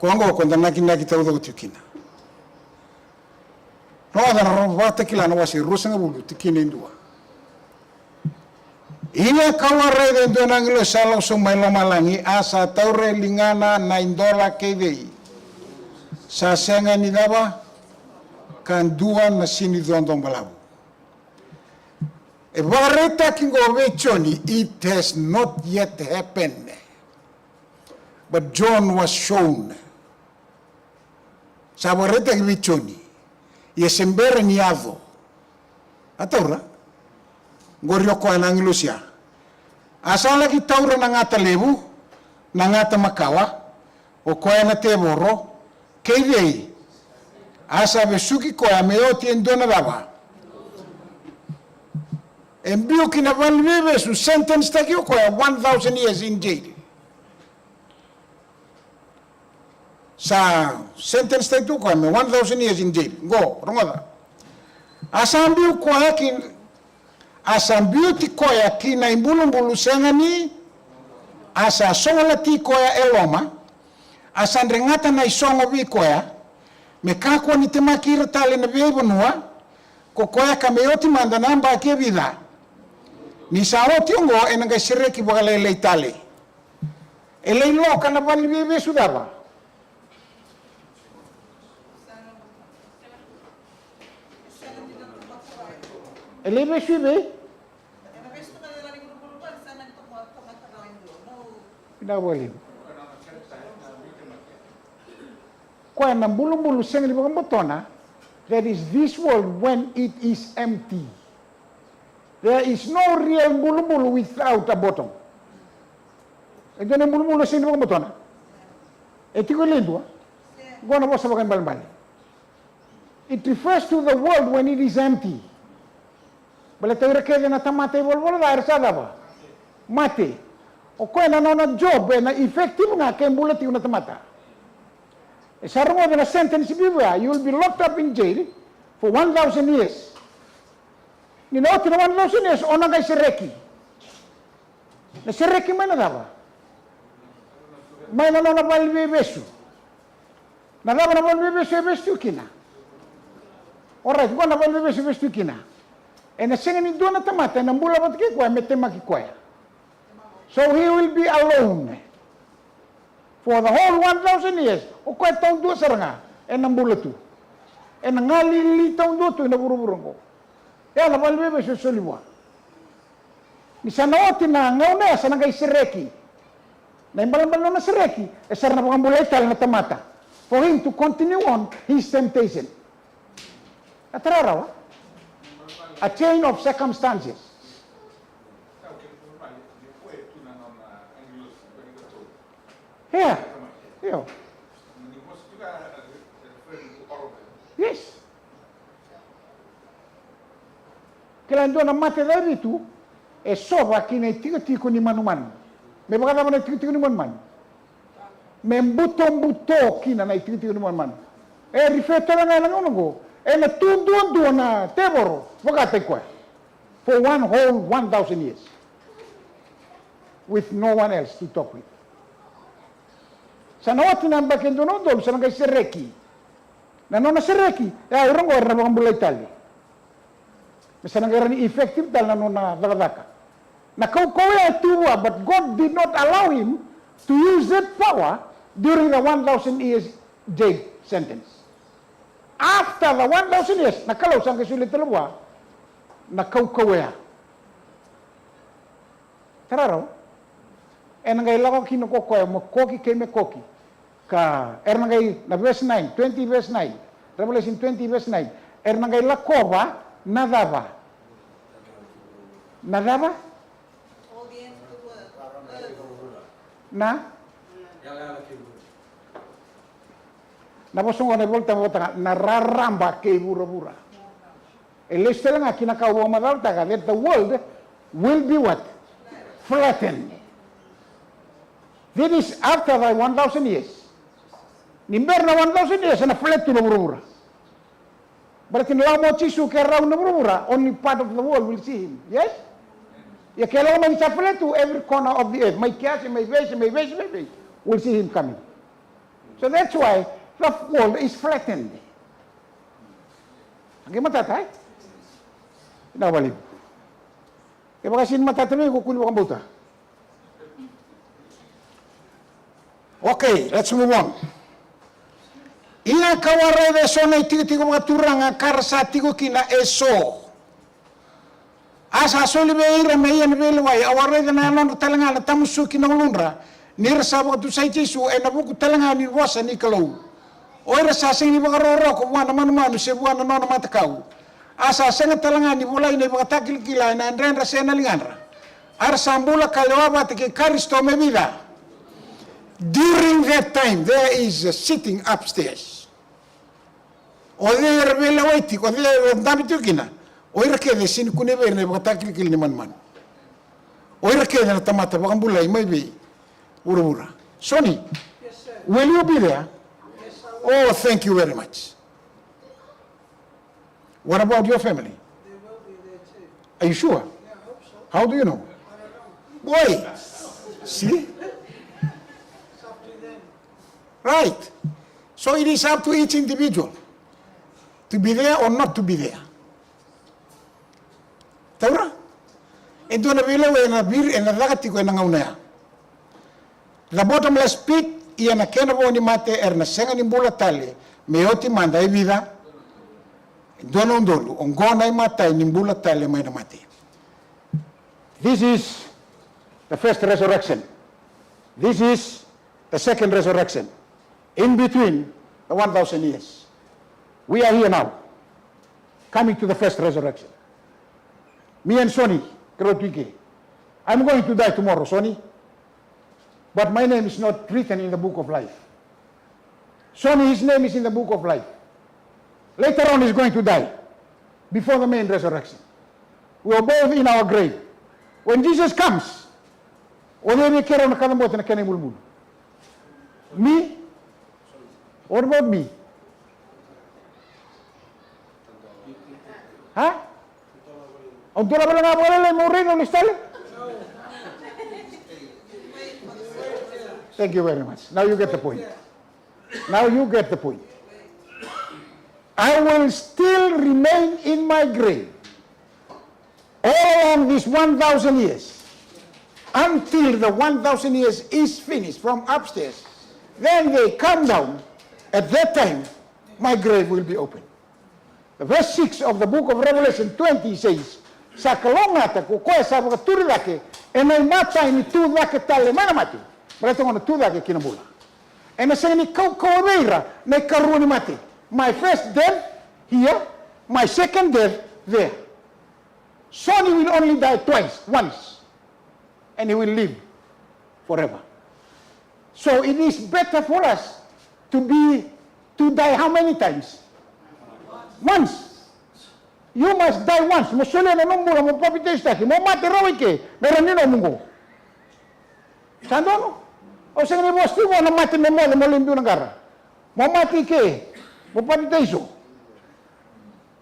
S1: Kwango kwenda naki tauda utukina. No ada na wata kila na wasi rusanga bulu tikine ndua. Ina kaware de donangilo salo so mailo malangi asa taure lingana na indola kevei. Sa senga ni daba kan dua na sini dondong balabu. E vareta kingo vechoni, it has not yet happened. But John was shown. Sa vareta vechoni. Yesembere ni avo. Ataura. Gorio ko anangilusia. Asala ki taura nangata lebu, nangata makawa, o koya na teboro, keidei. Asa besuki koya meoti endona dava. Embio kina valveve su sentence taki o koya 1,000 years in jail. Sa sentence taki o koya me 1,000 years in jail. Go, rongoda. Asa ambio koya ki asambio ti koya ki na imbulu sengani asa songola ti koya eloma asa ndrengata na isongo vi koya me kako ni te makira tale na vebonua ko koya kameoti manda namba ke vida ni sawo tiongo enanga sireki bogale le tale ele lo kana van vive sudaba ele be suive
S2: Pinawali. Kaya nang bulu-bulu sa libang botona, that is this world when it is empty. There is no real bulu-bulu without a bottom. Ito na bulu-bulu sa libang botona. Ito ko lindo. Gona po sa bagan balbal. It refers to the world when it is empty. Bala tayo rakaya na tamate wala dahil sa ba? Mate. O kaya na job na effective nga kaya bulat yung natamata. Sa mo na sentence Biblia, you will be locked up in jail for 1,000 years. Ninaot na 1,000 years, o nagay si Reki. Na si Reki may nadaba. May nanonabal bebesu. Nadaba na bal bebesu kina. Alright, kung nabal bebesu kina. E na singa ni doon na tamata, nang bula ba't kikuya, may tema kikuya. So he will be alone. For the whole 1,000 years, o kaya taong doon sa nga, e nang bula tu. E nangalili taong doon tu, naburo-burong ko. Ya, nabal bebesu suliwa. Ni sa naoti na, ngaw na, sa nagay si Reki. Na imbalan-balan na si Reki, e sa napakambulay tal na tamata. For him to continue on his temptation. Atararaw, a chain of circumstances. Yeah. Yeah. Yes. Kailan doon ang mate dari itu, soba kina tigo-tigo ni manuman. May baka naman na tigo-tigo ni manuman. May buto-buto kina na tigo-tigo ni manuman. Rifeto na nga lang ko. Na tundo na teboro, wakate ko. For one whole 1,000 years. With no one else to talk with. Sa nawat na bakin doon doon, sa nagay si Reki. Nanona si Reki, urang ko na mga bulay tali. Sa nagay ni effective dal nanona daladaka. Nakaukawa tuwa, but God did not allow him to use that power during the 1,000 years jail sentence. After the 1,000 years, nakalaw sa kasulit talawa, nakaukawa. Tararaw, nangay lako kinukukoy mo koki kay me koki. Ka nangay na verse 9, 20 verse 9. Revelation 20 verse 9. Nangay lakoba nadaba. Nadaba?
S6: Audience to work.
S2: Na? Napasong ko na volta mo taka nararamba kay bura-bura. Leste lang kinakawa madal taka that the world will be what? Flattened. This is after the 1,000 years. Nimber na 1,000 years na flat to na bura-bura. Berarti nalaw mo chisu kaya raw na bura-bura, only part of the world will see him. Yes? Ya kaya lang sa flat to every corner of the earth. May kiasi, may base, will see him coming. So that's why the world is flattened. Ang matatay? Pinawalib. Kaya baka sin matatay, kukunin mo kang buta. Okay, let's move on. Ina kawaray de so na tigo mga turang karsa tigo kina eso. Asa soli be ira me yan belway awaray de na non talanga na tamusu kina ulunra. Nira sa mga tusay tisu na buku talanga ni wasa ni kalau. Ora sa sing ni mga roro ko wana manu se buana no matakau. Asa senga talanga ni bulay ni mga takil kila na andren rasena linganra. Ar sambula kalwa te Kristo me vida. During that time, there is a sitting upstairs. O there vela waiti, o there dami tukina. O ira kede sin kunebe ne bakatakil kil ni man. O ira kede na tamata bakambulay may be ura. Sonny,
S3: Yes, sir.
S2: will you be there?
S3: Yes, I will.
S2: Oh, thank you very much. What about your family?
S3: They will be there too.
S2: Are you sure?
S3: Yeah, I hope so.
S2: How do you know?
S3: I don't know.
S2: Boy, see?
S3: It's up to them.
S2: Right. So it is up to each individual to be there or not to be there. Taura? Ito na bilaw na bir na lagati ko na ngauna. The bottomless pit iya na kenabo ni mate na senga ni bula tali meoti manda e vida. Dono ndolu ongona i matai ni bula tali mai na mate. This is the first resurrection. This is the second resurrection, in between the 1,000 years. We are here now, coming to the first resurrection. Me and Sonny, I'm going to die tomorrow, Sonny. But my name is not written in the book of life. Sonny, his name is in the book of life. Later on, he's going to die before the main resurrection. We are both in our grave. When Jesus comes, me? What about me? Huh? Thank you very much. Now you get the point. Now you get the point. I will still remain in my grave all along these 1,000 years until the 1,000 years is finished from upstairs. Then they come down. At that time, my grave will be open. The verse 6 of the book of Revelation 20 says, sa kalongata ko koe sa mga turilake, e may mata ini tudake tale manamati. Berarti ngona tudake kinabula. E na sa ni kaureira, na karuni mati. My first death here, my second death there. Sonny will only die once, and he will live forever. So it is better for us to die how many times? Once. You must die once. Musole na numbula mo papitesta ki mo mate ke meron nino mungo. Sandono? O sa ni bosti mo na mate mo mo limbu negara. Mo mati ke mo papiteso.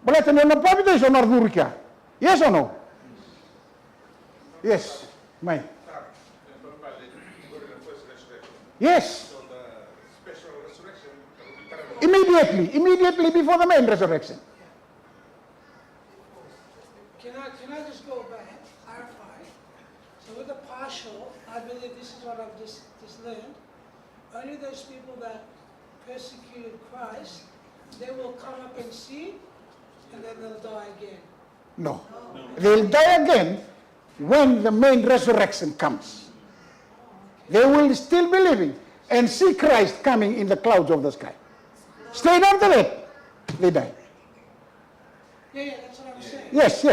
S2: Boleh na papiteso nardurika. Yes or no? Yes. Mine. Yes. Immediately before the main resurrection.
S3: Can I just go back, clarify? So with the partial, I believe this is what I've just learned. Only those people that persecuted Christ, they will come up and see, and then they'll die again.
S2: No. They'll die again when the main resurrection comes. They will still be living and see Christ coming in the clouds of the sky. Straight after that, they die.
S3: Yeah, that's what I'm saying.
S2: Yes.
S3: So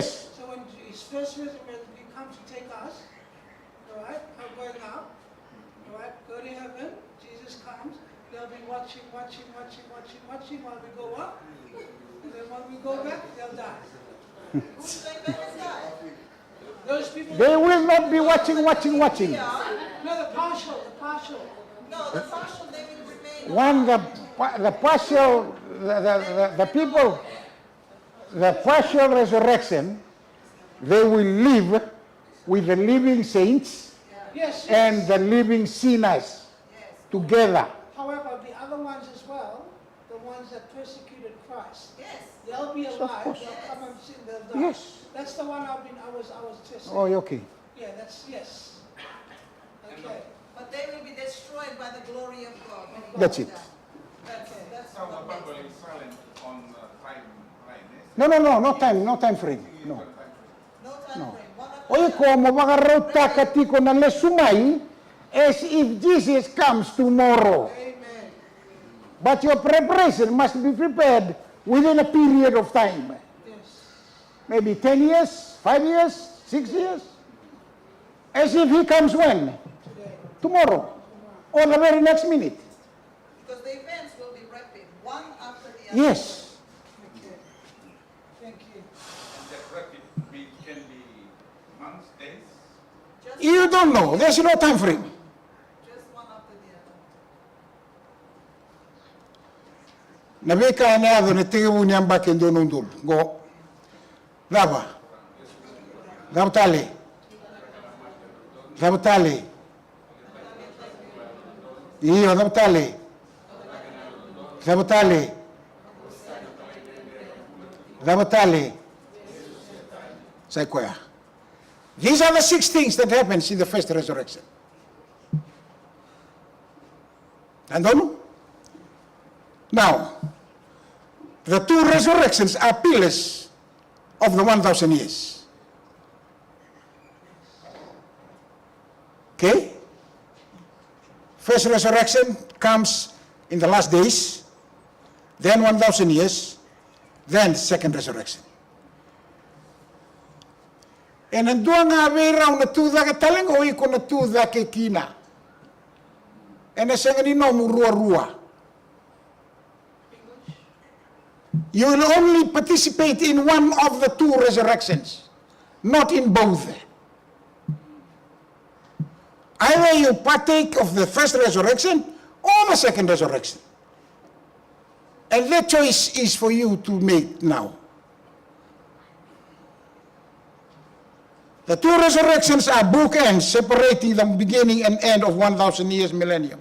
S3: when his first resurrection, he comes to take us, all right, I'm going out, all right, go to heaven, Jesus comes, they'll be watching while we go up, and then when we go back, they'll die.
S6: Who's going back and die?
S3: Those people...
S2: They will not be watching.
S3: No, the partial.
S6: No, the partial, they will remain.
S2: When the partial, the people, the partial resurrection, they will live with the living saints
S3: Yes.
S2: and the living sinners together.
S3: However, the other ones as well, the ones that persecuted Christ,
S6: Yes.
S3: they'll be alive,
S2: course.
S3: they'll come and sin, they'll die.
S2: Yes.
S3: That's the one I was just saying.
S2: Oh, okay.
S3: Yeah, yes. Okay.
S6: But they will be destroyed by the glory of God.
S2: That's it.
S6: That's
S7: Now the
S6: what makes
S7: Bible
S6: it.
S7: is silent on timeline.
S2: No time frame. No.
S6: No time
S2: No.
S6: frame. One of
S2: Oye, como magarota katiko na lesumay, as if Jesus comes tomorrow.
S3: Amen.
S2: But your preparation must be prepared within a period of time.
S3: Yes.
S2: Maybe 10 years, 5 years, 6 years. As if he comes when?
S3: Today.
S2: Tomorrow. Or the very next minute.
S6: Because the events will be rapid, one after the other.
S2: Yes.
S3: Okay. Thank you.
S7: And that rapid can be months, days.
S6: Just
S2: You
S6: one-
S2: don't know. There's no time frame.
S6: Just one after the other.
S1: Nabeka na ado ne tege unyamba kendo nundul. Go. Lava. Dabtale. Iyo dabtale. Sequoia. These are the 6 things that happens in the first resurrection. And now, the 2 resurrections are pillars of the 1,000 years. Okay? First resurrection comes in the last days, then 1,000 years, then second resurrection. And ang dua nga vera una tuda ka taleng o iko na tuda ke kina. And ang senga nino murua-rua. You will only participate in one of the two resurrections, not in both. Either you partake of the first resurrection or the second resurrection. And that choice is for you to make now. The two resurrections are bookends separating the beginning and end of 1,000 years millennium.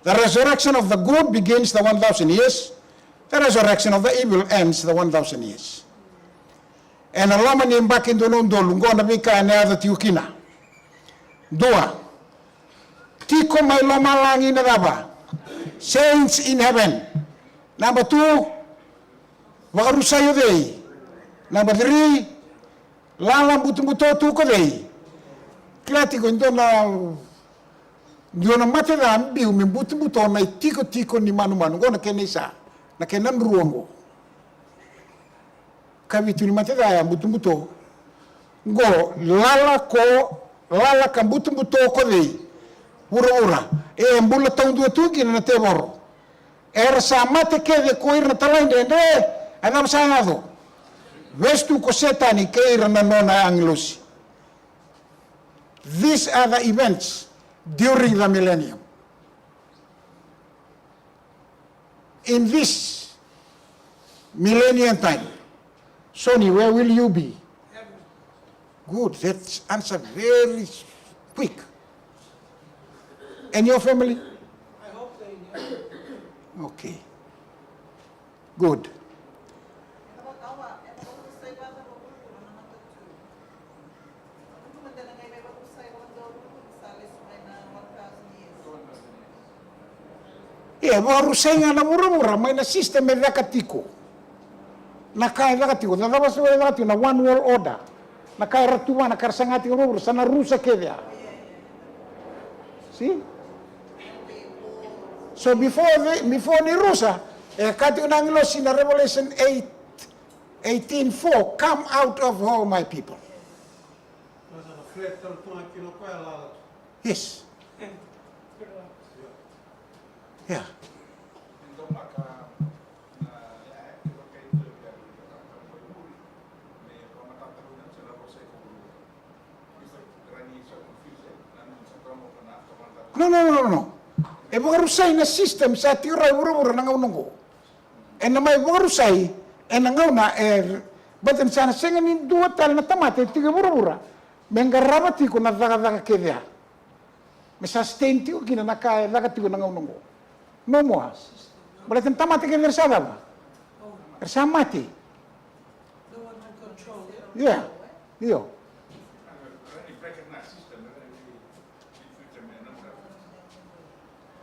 S1: The resurrection of the good begins the 1,000 years. The resurrection of the evil ends the 1,000 years. And alama ni mbaki ndonondo lungona bika neadha tiukina. Dua. Tiko may lomalangi na daba. Saints in heaven. Number 2, wakarusayo day. Number 3, lalang buto-buto tuko day. Klati ko na matera biu mi buto-buto na tiko-tiko ni manu-manu. Go na kenisa. Na kenan ruongo. Kavitu ni matera ya buto-buto. Go lala kan buto-buto ko day. Ura-ura. Mbula taong dua tuki na teboro. Era samate kede koir na talain dende, adam sanado. Vestu kosetani keir na nona anglosi. These are the events during the millennium. In this millennium time, Sonny, where will you be? Good, that's answer very quick. And your family?
S3: I hope they know.
S1: Okay. Good. Yeah, warusay nga na mura-mura, may na system may nakatiko. Nakaya nakatiko, dadabas na nakatiko na one world order. Nakaya ratuwa, nakarasangati mura-mura, sana rusa kaya. See? So before ni Rusa, kati unang los in Revelation 18:4, come out of all my people. Yes. Yeah. No. E bukarusay na system sa tiray ura-ura nangaw ko. E na may bukarusay, e nangaw na, batan sana senga ni dua tal na tamate, tiga ura-ura. Mengarabati ko na daga-daga kaya. May sustain tiyo kina naka-daga tiyo nangaw ko. No mo ha. Balatan tamate kaya nersada ba? Nersamati.
S3: The one who controls it.
S1: Yeah. Iyo.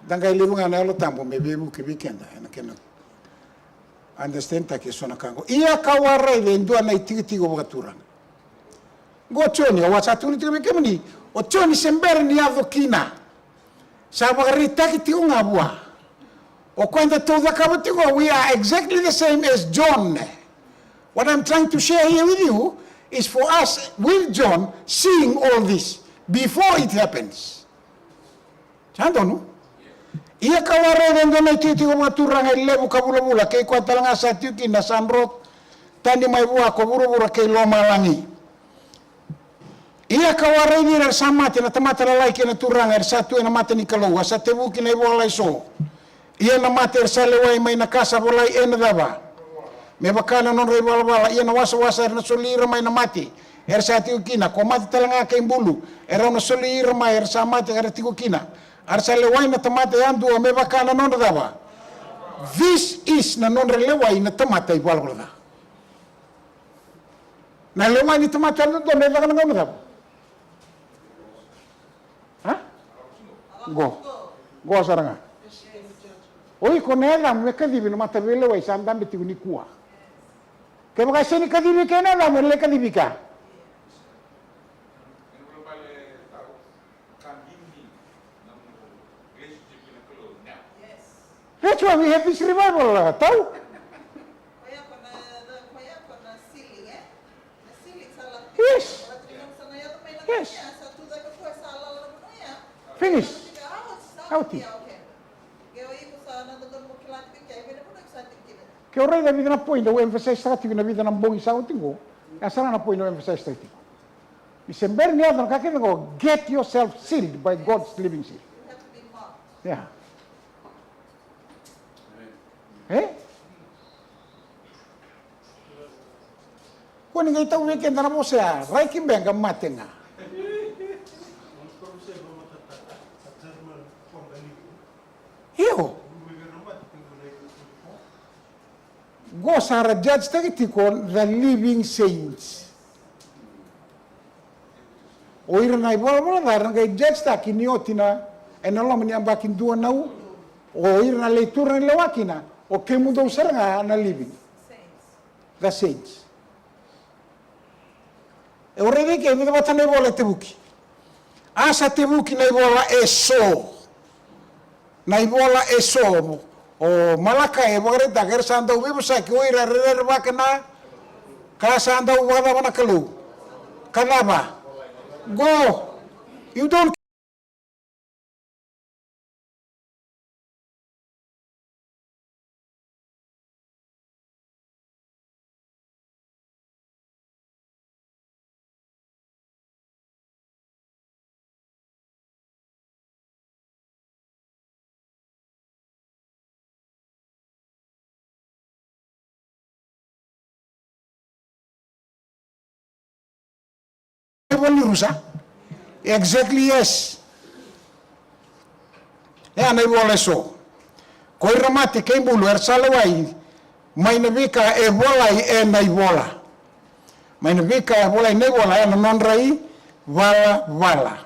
S1: Dangay libungan na alo tambo me bebu ke weekend na kena understand ta ke sona kango ia kawarai de ndua na itigi-tigo bagaturang go choni wa satu ni tiga kemani o choni sember ni avokina sa bagarita ki tigo ngabua o kwenda toda kabutigo we are exactly the same as John. What I'm trying to share here with you is for us with John seeing all this before it happens. Chando no? Ia kaware dendo na titi ko maturang lebu kabula-bula kay kwanta lang sa tiki na sanrot tani may buwa ko buru-buru kay loma langi. Ia kaware ni na samate na tamata lalai kina turang satu na mate ni kalawa sa tebu kina iwalay so. Ia na mate sa leway may nakasa bolay daba. May bakala non rewala ia na wasa-wasa na solira may na mate. Sa tiki kina ko mate talanga kay bulu. Era na solira may sa mate kay tiki kina. Arsa leway na tamate andu me bakana non daba. This is na non leway na tamate iwala. Na leway ni tamate andu me bakana non daba. Ha? Go saranga. Oi konela me kadibi no mata leway sa andambe tiguni kuwa. Ke baka sini kadibi kena na me le kadibi ka.
S7: relationship in a close now.
S6: Yes.
S2: That's why we have this revival, tau?
S6: Kaya kuna ceiling, eh? The ceiling sa lahat.
S2: Yes.
S6: Wala tingnan sa naya may
S2: Yes.
S6: nagkaya sa tuda ko po sa alala mo naya.
S2: Finish.
S6: Out.
S2: Outi.
S6: Okay. Geo iko sa nandoon mo kilati kaya may na sa tingin.
S2: Que o rei da vida na põe, o emphasize statico na vida na bom isa o tingo, essa na põe no emphasize statico. E se bem nada no que go, get yourself sealed by God's living seal.
S6: You have to be marked.
S2: Yeah. Eh? Kung ninguém tahu weekend na mo siya, rai kimbeng ka mate nga. Iyo. Go sara judge tagitiko the living saints. O ira na ibola mo na kay judge ta kiniotina enalo mani ambakin dua nau. O ira na leitura ni lewakina o kemundo saranga na living.
S6: Saints.
S2: The saints. E ora ni ke mi bata na ibola tebuki. Asa tebuki na ibola eso. Na ibola eso. O malaka e bagre da ger sanda ubi busa ki oira re bakana ka sanda wada wana kalu kanaba go you don't rusa exactly yes ya na ibola so ko ramate ke bulu ersalawai mai na vika e bola e na ibola mai na vika e bola ne bola na non rai vala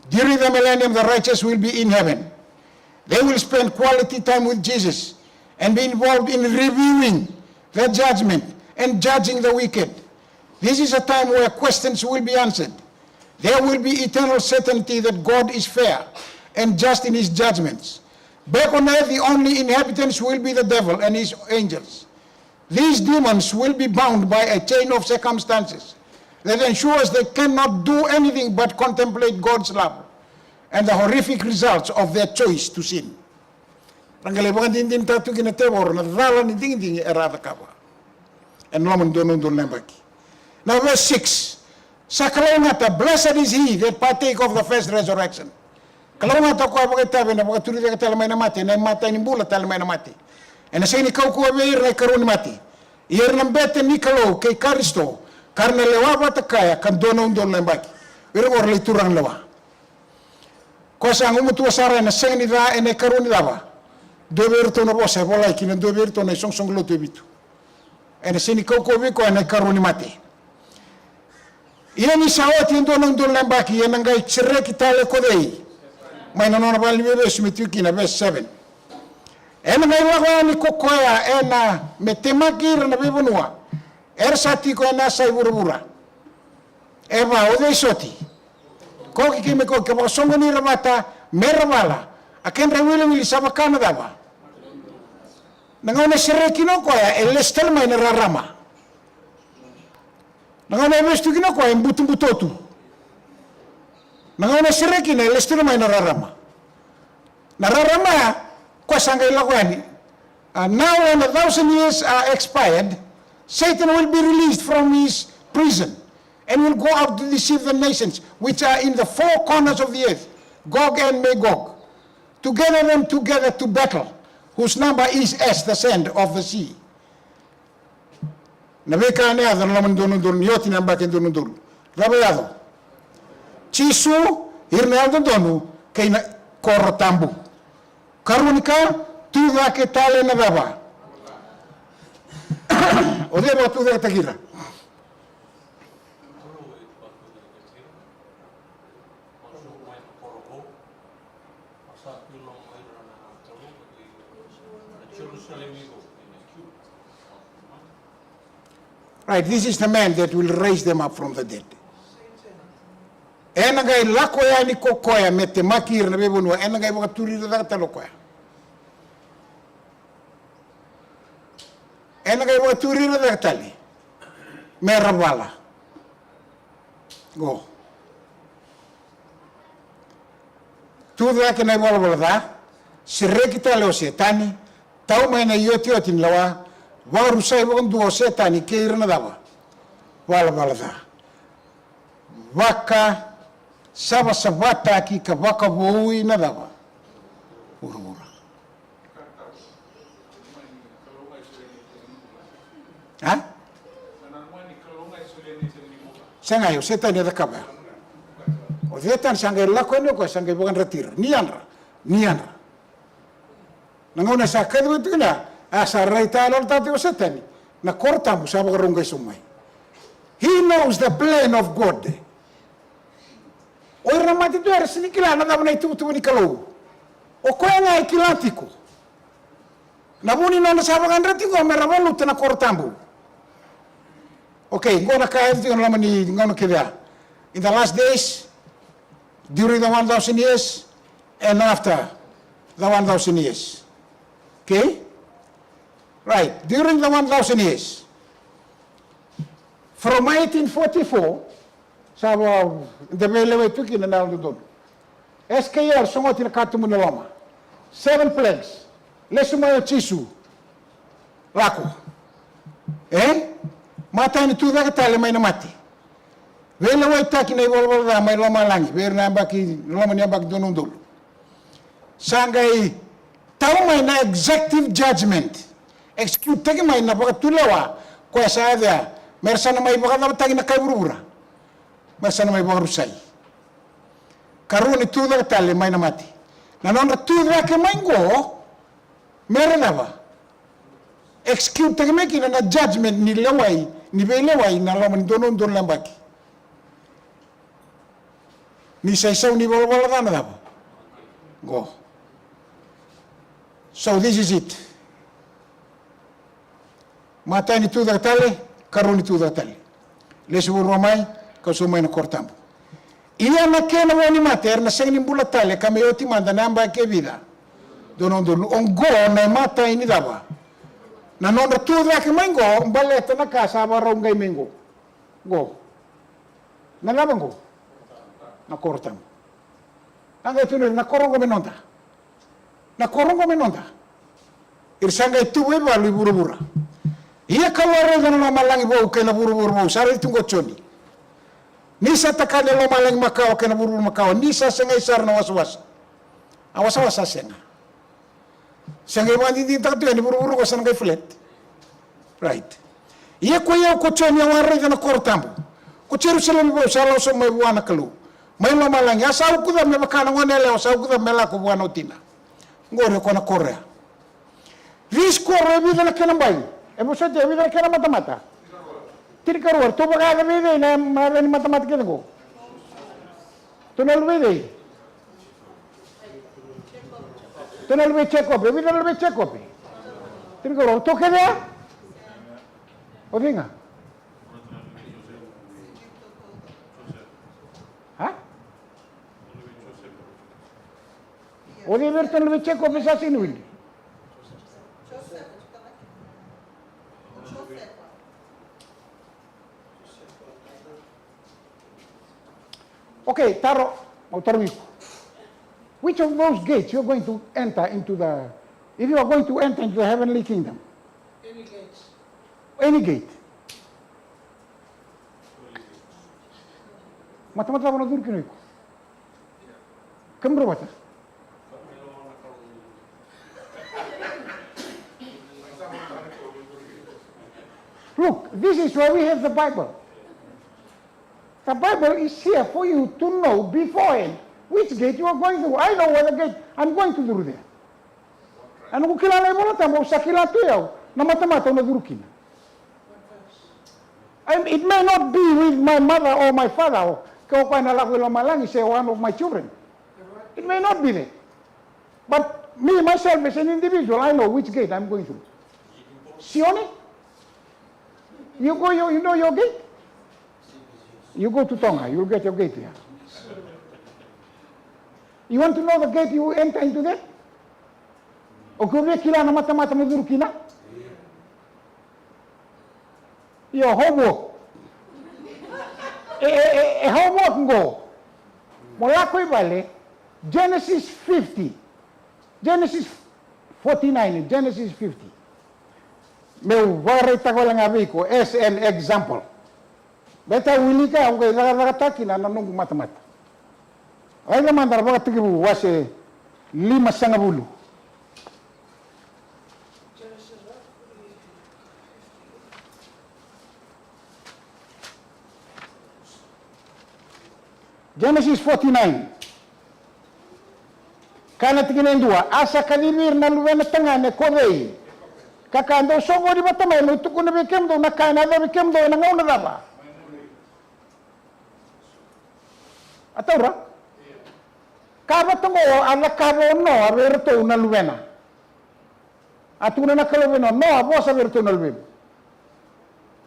S2: during the millennium the righteous will be in heaven. They will spend quality time with Jesus and be involved in reviewing the judgment and judging the wicked. This is a time where questions will be answered. There will be eternal certainty that God is fair and just in his judgments. Back on earth, the only inhabitants will be the devil and his angels. These demons will be bound by a chain of circumstances that ensures they cannot do anything but contemplate God's love and the horrific results of their choice to sin. Rangalebangan din tatu kinatebor na dala ni ding erada kaba. And laman donon don lembaki. Now verse 6. Sa kalawangata, blessed is he that partake of the first resurrection. Kalawangata ko abaga tabi na baga tuli ka talamay na mati, na mata ni bula talamay na mati. E na sa ikaw ko abair na ikaroon ni mati. Iyer ng bete ni kalaw kay Karisto, karna lewa ba takaya, kan doon lembaki. Pero or liturang lewa. Ko sa ang umutuwa sara na sa nida e na ikaroon ni daba. Doberto na bosa, wala ikinan doberto na isong loto bitu. E na sa ikaw ko abiko e na ikaroon ni mati. Iyan isawat yung doon lembaki, yan ang gay tsire kitale ko day. May nanonabal ni bebe sumituki na verse 7. Ena ngay wako ni kokoya ena metemakir na bibunua. Ersati ko ena sa iburubura. Eba ode isoti. Koki kime ko kebo songo ni ramata merabala. Aken rawile wili sabakana daba. Nangone sire kino koya elestel may nararama. Nangone bestu kino koya mbutumbutotu. Nangone sire kino elestel may nararama. Nararama kwa sangay lakwani. Now when 1,000 years are expired, Satan will be released from his prison and will go out to deceive the nations which are in the four corners of the earth, Gog and Magog, to gather them together to battle, whose number is as the sand of the sea. Nabeka ne adan laman donun yoti nambakin donun. Rabayado. Chisu hirnaldo donu kay korotambu. Karunika tuda ke tale na daba. O deba tuda tagira. Right, this is the man that will raise them up from the dead.
S1: ena ngai lako ya ni kokoya me te makir na bebonua ena ngai waka turira da talo koya ena ngai waka turira da tali me ravala go tu da ke nai wala da sire kita leo setani tau mai na yoti otin lawa waru sai won duo setani ke irna dawa wala da waka saba sabata ki ka waka voi na dawa ura ha sanga yo setani da kaba o zetan sanga la ko no ko sanga bukan retir nianra nangona sa kadu tuna asa raita lor tati o setani na korta mu saba ronga sumai he knows the plan of God o ramati tu era sinikila na dava itu tu ni kalau o ko nga ikilatiko na buni na saba kan ratiko meravolu tena kortambu okay ngona ka everything ngona ni ngona kida in the last days during the 1000 years and after the 1000 years okay right during the 1000 years from 1844 saba the belewe tuki na naldo don SKL somoti na katumu na loma 7 plagues lesumayo chisu lako mata ni tu da tale mai na mati vele wai taki na iwol da mai loma langi ver na baki loma ni baki donon dolo sangai tau mai na executive judgment execute taki mai na baka tulewa ko sa ada mersana mai baka na taki na kai burubura mersana mai baka rusai karuni tu da tale mai na mati na non tu da ke mai go mere na ba execute taki mai kina na judgment ni lewai ni belewai na loma ni donon don lambaki ni sai ni bol da na go so this is it mata ni tu da tale karuni tu da tale lesu romai ka so mai na kortambo ia na kena woni mater na sengni bula tale kame yoti manda namba ke vida donon do ongo na mata ini daba na non tu da ke mengo baleta na casa ba rongai mengo go na labango na kortambo anga tu na korongo menonda na korongo menonda irsanga itu we balu buru-buru ia kalore na malangi bo ke na buru-buru sare tungo choni nisa takale lo malangi makao ke na buru-buru makao nisa sengai sar na waswas awas senga sengai mandi di tak tu ni buru-buru ko sengai flat right ia ko ia ko choni warre na kortambo ko cheru selo bo salo so mai buana kalu mai lo malangi asau ku da me makana ngone le asau ku da mela ko buana utina ngore ko na korea risco revive na kena bai e você deve na kena mata tiri karuar to baga ga vede na mara ni mata kena go to na vede to na vede check up revive na vede check up tiri karuar to ke dia o vinga ha o de ver to na vede check up esa sin windi Okay, Taro, which of those gates you're going to enter into the, if you are going to enter into the heavenly kingdom?
S3: Any gates.
S2: Any gate. Mata-mata wana duru kino iko. Kembro bata. Look, this is why we have the Bible. The Bible is here for you to know beforehand which gate you are going through. I know what gate I'm going to do there. Ano ko kilala mo na tamo sa kilato yaw na mata-mata na durukina. It may not be with my mother or my father or kung nalako malangi say one of my children. It may not be there. But me myself as an individual, I know which gate I'm going through. Sione? You know your gate? You go to Tonga, you'll get your gate here. You want to know the gate you enter into that? O kau vea kila na mata-mata maduru kina? Your homework. Homework go. Mula ko ibale, Genesis 50. Genesis 49, Genesis 50. Meu varita ko lang abiko as an example. Beta wili ka ang laga-laga na nanong mata-mata. Ay naman darabaga tigibu wase 5.10. Genesis 49. Kana tingin dua, asa kanimir na luwen na tanga ne kodei. Kakando songo di batamay no tuko na bikem do nakana na bikem do na ngauna daba. Atora? Kaba tungo ala kaba no aberto na luwena. Atuna na kaloweno no abosa aberto na luwen.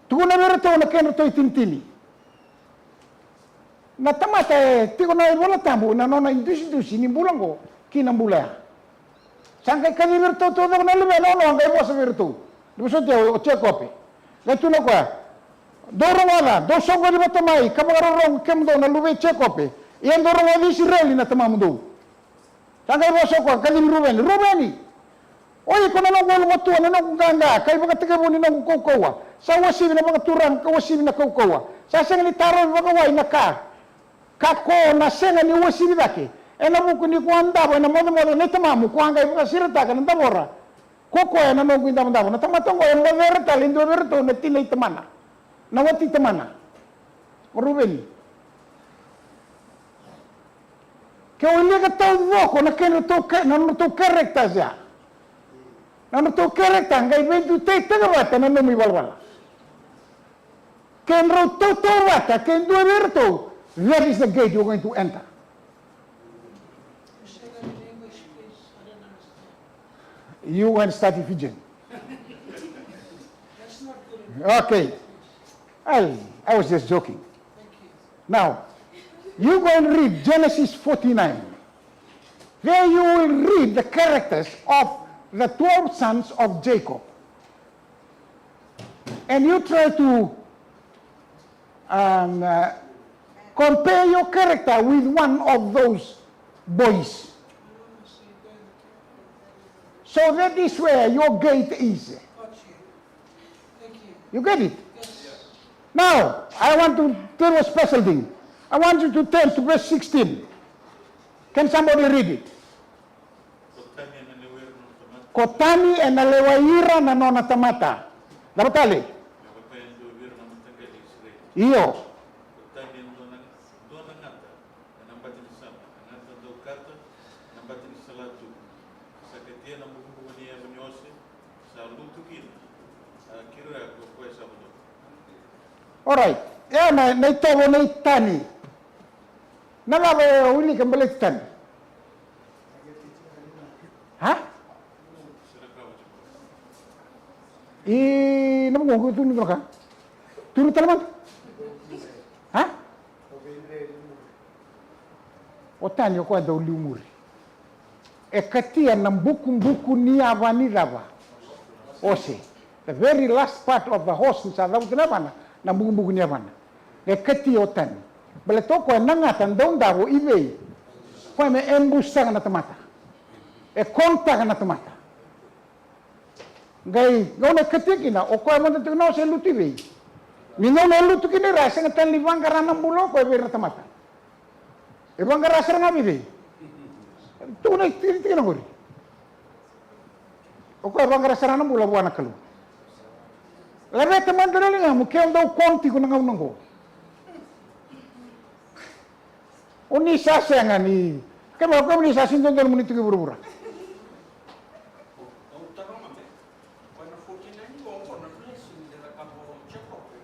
S2: Tuko na aberto na kenro itintini. Na tamata tiko na ibola tambu na nona indusi ni bulango kina bula. Sangkai kani virtu to na lebe no no ngai bosa virtu. Dibuso te o chekope. Le tu no kwa. Doro wala, do songo di batamai, kabaro rong kemdo na lube chekope. Ian doro wali Israeli na tamamudo. Sangkai bosa kwa kani Rubeni. Oi kono no gol motu na no ganga, kai baka tike boni no kokowa. Sa wasi na baka turang ka wasi na kokowa. Sa sangli taro baka wai na ka. Kako na senga ni wasi dake ena buku ni kuanda bo na modo ne tamamu kuanga ibuka sirta kan ndabora koko ena no kuinda ndabo na tamatongo en lo verta lindo verto ne tile temana na wati temana Ruben ke o ka todo ko na keno to na no to correcta ja na no to correcta ngai ben tu te wata na no mi balbala ken ro to wata ken do verto. Where is the gate you're going to enter?
S3: Say that in English, please. I don't understand.
S2: You went study Fijian.
S3: That's not good enough.
S2: Okay. I was just joking.
S3: Thank you.
S2: Now, you go and read Genesis 49. There you will read the characters of the 12 sons of Jacob. And you try to compare your character with one of those boys. So that is where your gate is.
S3: Got you. Thank you.
S2: You get it?
S3: Yes.
S2: Now, I want to tell you a special thing. I want you to turn to verse 16. Can somebody read it? Kotani and Alewaira na nona tamata. Dapat Iyo. Alright. Ya na itawo na itani. Nalawa uli kembali tani. Ha? Namu ko tunu ka? Tunu talaman? Ha? Otani ko da uli umuri. E katia na buku ni avani rava. Ose. The very last part of the horse sa daw tinabana na buku ni avana. E katia otani. Bale toko e nangatan daw dawo ibe. Foi me embusta na tamata. E konta na tamata. Gai, ngau na katikina o ko mo te no se lutive. Mi no no lutu kini rasa ngatan livang karana bulo ko e ver tamata. E bang rasa na bibe. Tu na tiri na gori. O ko bang rasa na bulo buana kalu. Lebe teman dele nga mo ke ndo konti ko ngau ngo. Oni sasa ngani. Kaya ko ni sasa ndo ndo muniti ko burubura.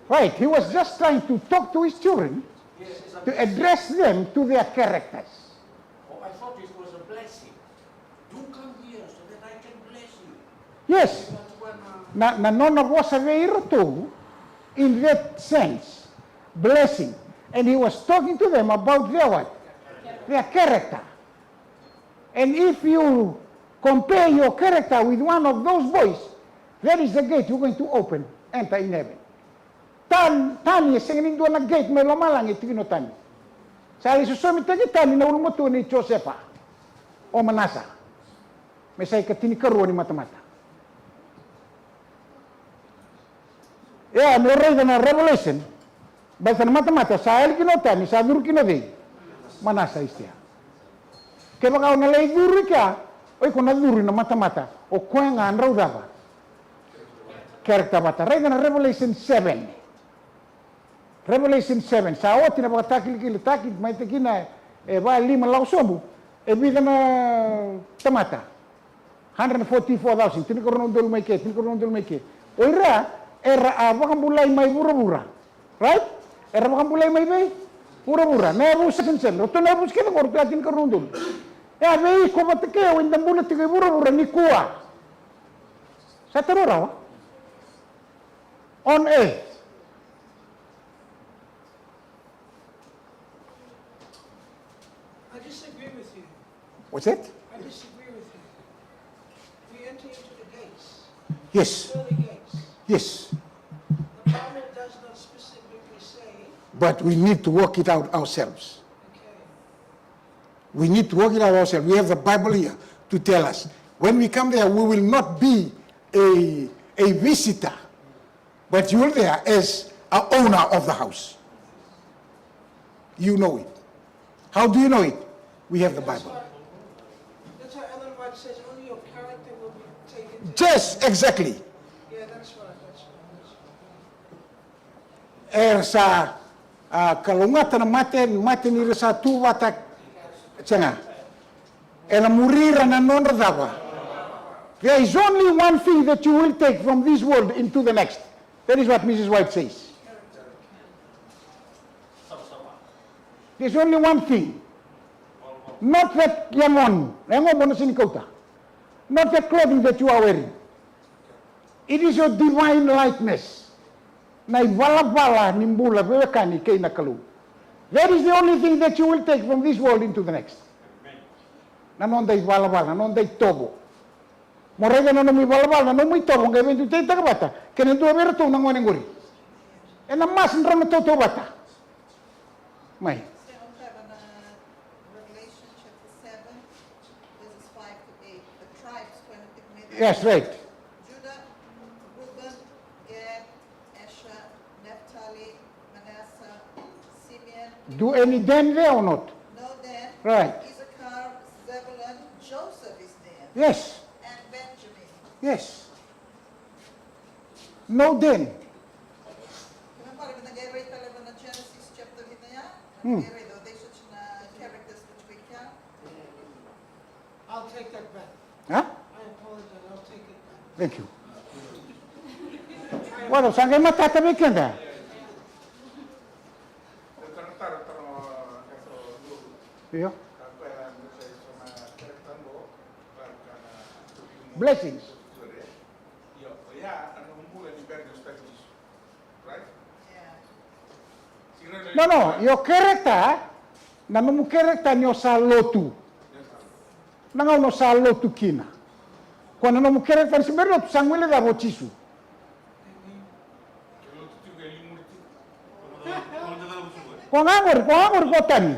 S2: Right, he was just trying to talk to his children, to address them to their characters.
S4: Oh, I thought it was a blessing. Do come here so that I can bless you.
S2: Yes, na nona was a to in that sense, blessing. And he was talking to them about their what? Their character. And if you compare your character with one of those boys, that is the gate you're going to open, enter in heaven. Tani singing doon na gate may lumalang itigino tani. Sa isusumit na tani na ulumuto ni Josepa o Manasa. May say katinikaruan ni mata-mata. Yeah, may read na Revelation. Basta na mata-mata, sa el kinotani, sa dur kinodi, Manasa istia. Kaya baka nalay duri ka, oy kung naduri na mata-mata, o kuya nga anraw daba. Character bata. Read na Revelation 7. Revelation 7. Sa o, tinapakatakil-takil, may tikina, ba lima lausomu, bida na tamata. 144,000. Tinikaroon dol may ke. O ira, bakang bulay may bura-bura. Right? Era bakang bulay may bay. Bura-bura. Nebus sa sinsel. Oto nebus kita ko, atin karoon dol. Bay, ko batikeo, indang bulat tigay bura-bura, ni kuwa. Sa terora, on earth.
S3: I disagree with you.
S2: What's that?
S3: I disagree with you. We enter into the gates,
S2: Yes.
S3: pearly gates.
S2: Yes.
S3: The Bible does not specifically say,
S1: But we need to work it out ourselves.
S3: okay,
S1: We need to work it out ourselves. We have the Bible here to tell us. When we come there, we will not be a visitor, but you're there as an owner of the house. You know it. How do you know it? We have the Bible.
S3: that's why Ellen White says only your character will be taken to.
S1: Just exactly.
S3: Yeah, that's right, that's
S1: Sa
S3: right.
S1: kalungatan na mate ni sa tuwata tsanga. Ela murira na non radava. There is only one thing that you will take from this world into the next. That is what Mrs. White says. There's only one thing. Not that yangon na sinikota. Not the clothing that you are wearing. It is your divine likeness. Na iwala-wala nimbula bewekani kay nakalu. That is the only thing that you will take from this world into the next. Nanon day iwala-wala, nanon day tobo. Morega na nung iwala-wala, nung may tobo, ngayon yung tayo tagabata, kaya nito abero to nang wanenguri. E na mas nram na to bata. May.
S6: So on Revelation chapter 7, verses 5 to 8. The tribes when it made
S2: Yes, right.
S6: Judah, Reuben, Gad, Asher, Naphtali, Manasseh, Simeon,
S2: Do any them there or not?
S6: no Dan,
S2: Right.
S6: Issachar, Zebulun, Joseph is there,
S2: Yes.
S6: and Benjamin.
S2: Yes. No then.
S6: Remember, when they read the Genesis chapter
S2: Hmm.
S6: they read they such characters which we can.
S3: I'll take that back.
S2: Huh?
S3: I apologize, I'll take it back.
S2: Thank you. Bueno, sangay matatabi ka na. Iyo. Blessings.
S6: Yeah.
S2: No, your character, namu character nyo sa lotu. Nangaw no sa lotu kina. Kung namu character si Berot, sangwile da bochisu. Kung angor ko tani.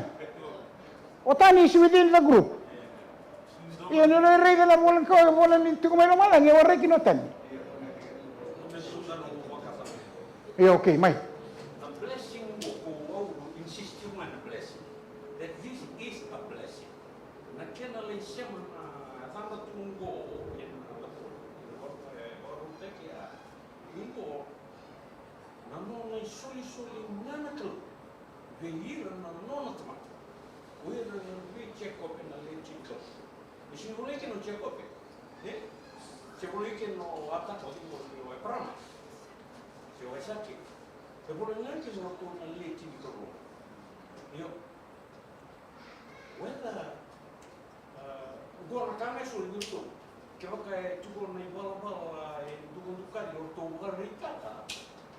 S2: Otani is within the group. Iyan yung nare na bulan ko, bulan nito kumain naman, yung waray kinotan. Okay, Mike.
S4: A blessing ko insist yung man a blessing. That this is a blessing. Na kinalay siya man tama tunggo in Ito, nanonay suli-suli nanakal. Vehira nanonatmak. Wira we check up in a legit club. Sicuramente non c'è copia, sicuramente non attacco di quello è prima, se vuoi sapere, se vuoi neanche sono con una legge di colore. Io, guarda, guarda come sul YouTube, che va tu con i bala e tu con tu cari, o tu guarda ricata,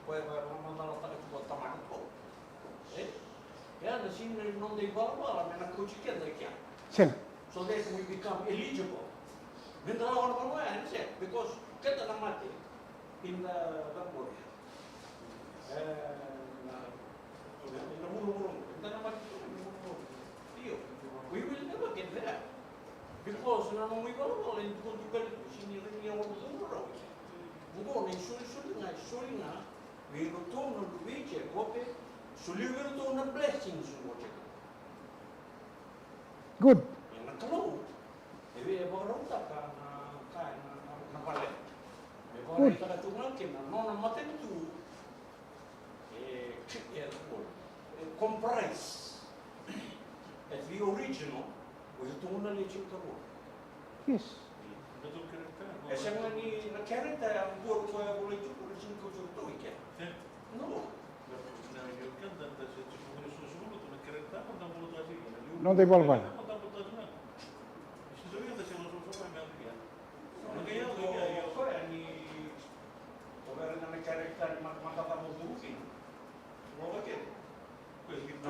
S4: poi non la attacco tu con tamano. E allora se non dei bala, me la cucina che è chiaro.
S2: Sen.
S4: so that we become eligible. Because Gata namate in the Cambodia. We will never get there because we will in we return to the beach, so we return the blessings.
S2: Good. Good.
S4: Comprise as the original with the only chikaro.
S2: Yes.
S4: Essendo ni la character è un po' come vuole giocare sin cosa tu che. No.
S2: Non devo valvare.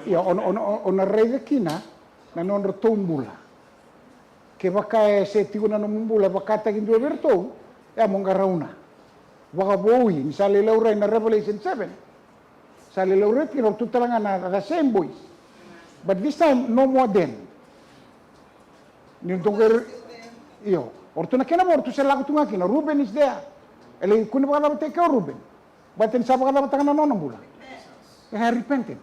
S2: Ia ona rei kina na non rotombula. Ke waka se tiguna no mbula wakata ki dua vertou e monga rauna. Waka boi ni sale laura in Revelation 7. Sale laura ki no tutalanga na the same boys. But this time no more than. Ni tonger io. Ortuna kena ortu se lagu tunga kina Ruben is there. Ele kuna baka take Ruben. But in sabaka na tanga no mbula. They had repented.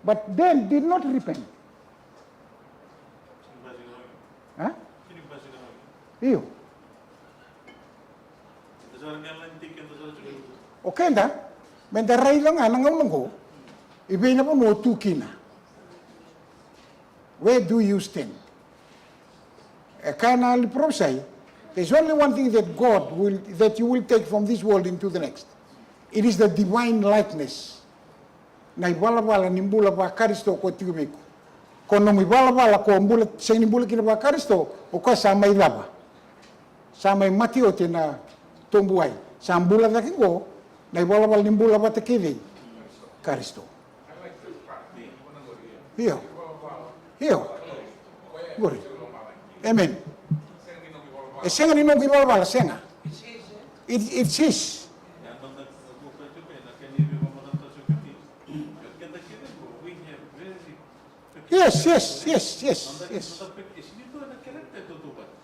S2: But then did not repent. Huh? Io. Okay da. Men da rai lang anang ngong. Ibe na po mo tukina. Where do you stand? Kana liprosai. There's only one thing that you will take from this world into the next. It is the divine likeness. Na ibala nimbula ba Kristo ko tigumeko. Kono ibala ko mbula sing nimbula kina ba Kristo o ka sama ilaba. Sama mati o tena tombuai. Sambula da kingo na ibala nimbula ba te kivi Kristo. Hiyo. Gori. Amen. E senga ni no ibala senga. It's his. Yes.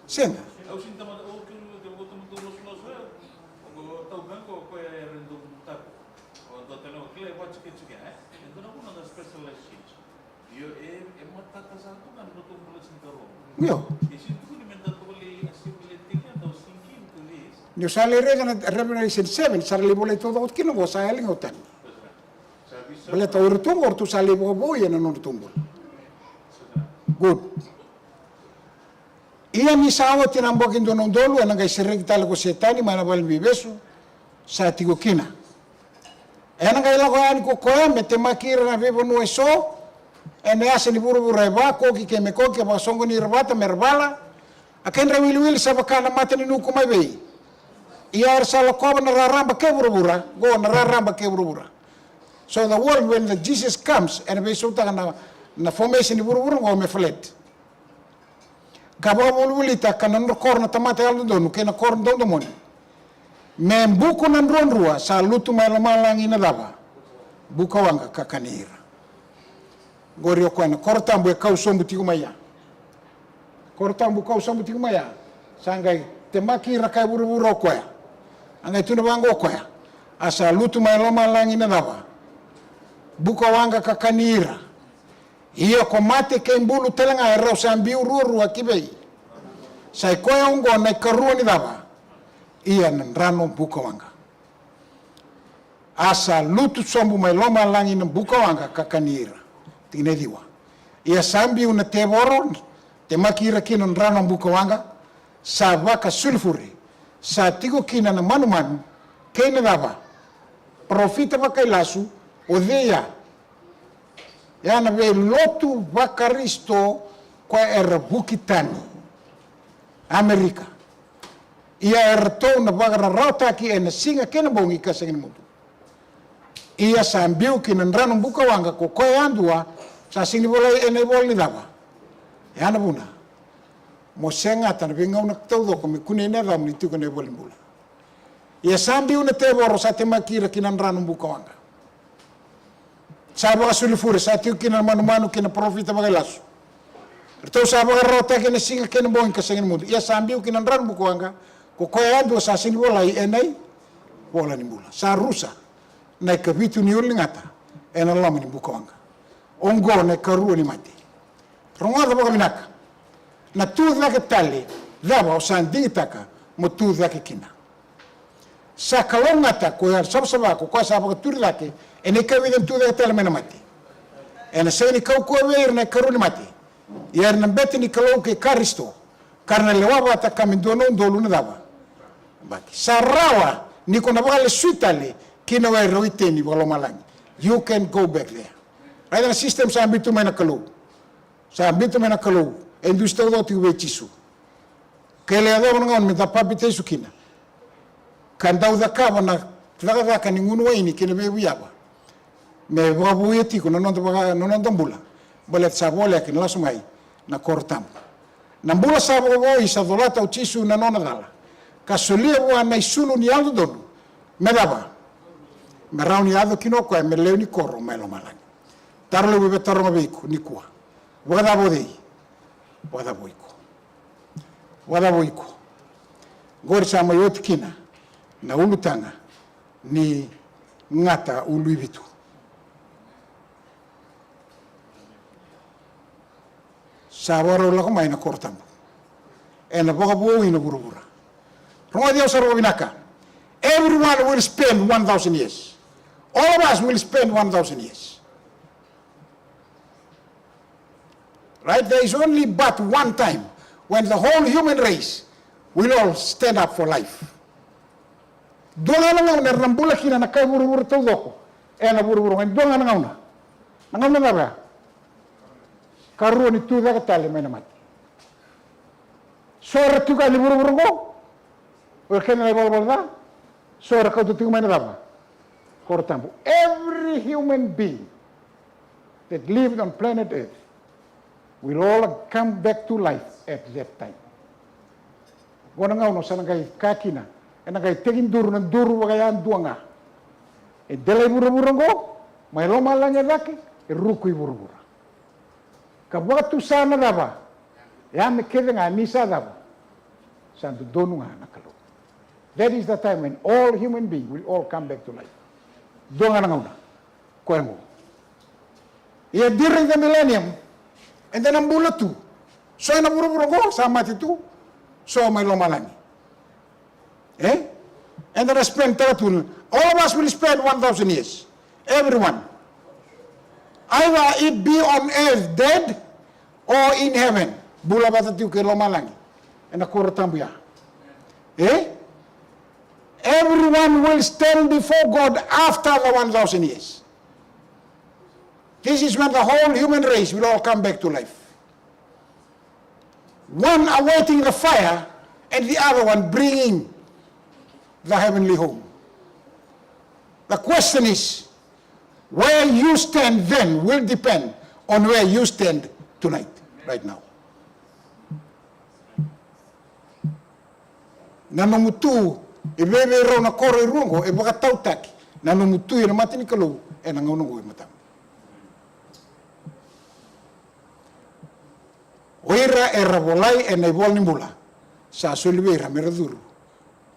S2: Senga. Yo. Yo sale Revelation 7, sale boleh todo o kino go sale ngotan. Boleh tahu tumor tu sale bobo ya non tumor. Good. Ia ni sawa tinambok indo non dolu ana ga sirring tala ko setani mana bal bibesu sa tigo kina. Ana ga ila ko ani ko koya mete makira na bebo no eso ene ase ni buru ba ko ki keme ko ke ba songo ni rebata merbala aken rewil sa bakana mate ni nuku mai bei. Ia sala ko na raramba ke buru go na raramba ke buru. So the world when the Jesus comes and be so na formation ni buru go me flat. Kaba bulita kanan korna tamate aldo donu kena korna dondo moni. Men buku nan rua sa lutu malang ina daba. Buka wanga kakanira. Gorio kwana kortambu e kau sombu tigumaya. Kortambu kau sombu tigumaya. Sangai temaki rakai buru koya. Angai tuna wango koya. Asa lutu malang ina daba. Buka wanga kakanira. Ia ko mate ke mbulu telanga e rau sambiu rua kibei. Sai koya ungo na karua ni daba. Ia nan rano buka wanga. Asa lutu sombu mai loma langi na buka wanga kakanira. Tinediwa. Ia sambiu na te boro te makira kina rano buka wanga. Sa waka sulfuri. Sa tigo kina na manuman kena daba. Profita wakai lasu o dea. Yana ve lotu wakaristo kwa bukitani Amerika. Ia erto na bagara rauta ki ena singa kena bongi ka singin mutu. Ia sambiu ki nan ranu buka wanga ko koe andua sa singni bola ene boli daba. Yana buna.
S1: mo senga tan vinga una todo ko me kunene da mo tu ko ne bolimbula ia sambi una te boro sa te makira kinan ranu bukawanga sabo asuli fure sa tu kinan manu kina profita bagalasu Ertau sabo rota kina singa kina boing ka sengin mundo ia sambi kinan ranu bukawanga ko ko ya do sa sini bola enai bola ni bula sa rusa na ka vitu ni ulingata ena lama ni bukawanga ongo ne karu ni mati ronga da baminaka na tu ke tali dava o sandi taka mo tu ke kina sa kalongata ko ya sabsaba ko sa ba tu ke ene ka videm tu tali mena mati ene se ni kau ko ver na karu ni mati yer na beti ni kalau ke karisto karena lewa ta kamindono ndolu na dava baki sarawa ni ko na bale suitale kina wa roite ni bolo malangi you can go back there right the system sa ambitu mena kalau endu sta do tu vechisu kele ado ngon meta papite sukina kandau da kava na tlaga ka ninguno ini kene be wiaba me babu yeti ko non bula bolet sa bola ke la sumai na kortam na bula sa bo isa dolata o chisu na nona dala ka solia bo na isulu ni aldo don me daba me rauni ado kino ko me leuni korro me lo malani tarlo be tarro be ko ni kwa wada boiko gori sama yotkina na ulutanga ni ngata uluibitu sabaro la kuma ina kortambo ena boga bo ina burubura ronga dia saro binaka everyone will spend 1000 years all of us will spend 1000 years. Right? There is only but one time when the whole human race will all stand up for life. Donga nga una rambula kina na kai buru tau doko. Na buru ngai donga nga una. Nga una nga karu ni tu da tale mena mati. Sora tu ka ni buru go. O kena bol da. Sora ka tu mena da. Kortambu. Every human being that lived on planet Earth will all come back to life at that time. Gona ngau no sana kai kakina, ena kai tegin duru na duru wagayan duanga. E delay buru ngo, mai lo malanya dake, e ruku buru. Ka watu sana daba, ya me kede nga nisa daba, sandu donu nga nakalo. That is the time when all human beings will all come back to life. Duanga ngau na, koengo. Ia during the millennium, and then ang bulat tu. So na buru ko sama itu. So may lomalani. And then I spend 13. All of us will spend 1000 years. Everyone. Either it be on earth dead or in heaven. Bula bata tu ke lomalani. And ako ratambuya. Everyone will stand before God after the 1000 years. This is when the whole human race will all come back to life. One awaiting the fire and the other one bringing the heavenly home. The question is, where you stand then will depend on where you stand tonight, right now. Nanumutu, ibebe ro na koro irungo, e baka tautaki. Nanumutu ina matini kalu, e nangunungo imatam. Oira era volai e nei volni mula. Sa solivera meraduru.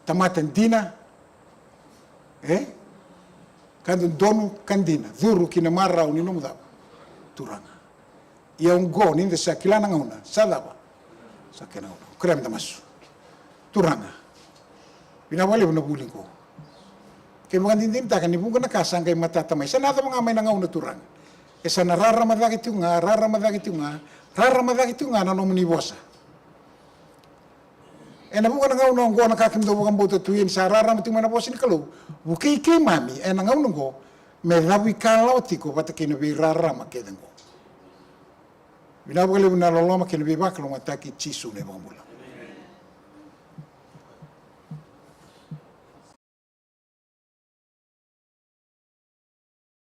S1: Tamaten dina. Kando donu kandina. Duru kina marra unino mudaba. Turanga. Ia ungo ninde sa kilana ngauna. Sadaba. Sa kena una. Krem damasu. Turanga. Binawali una buling ko. Kaya mga dindin takan ni bunga nakasang kay matatamay. Sa nata mga may nangauna turanga. E sa nararamadaki ito nga. Raramadaki ito nga nanomani bosa. E na buka nangaunong ko nakakimdo bukang buto tuyin sa raramadaki mana bosa ni kalau. Bukai kay mami e nangaunong ko me rabi kalauti ko pata kinabi rarama kedeng ko. Binabali na loloma kinabi baklo mataki chisu ne mga mula.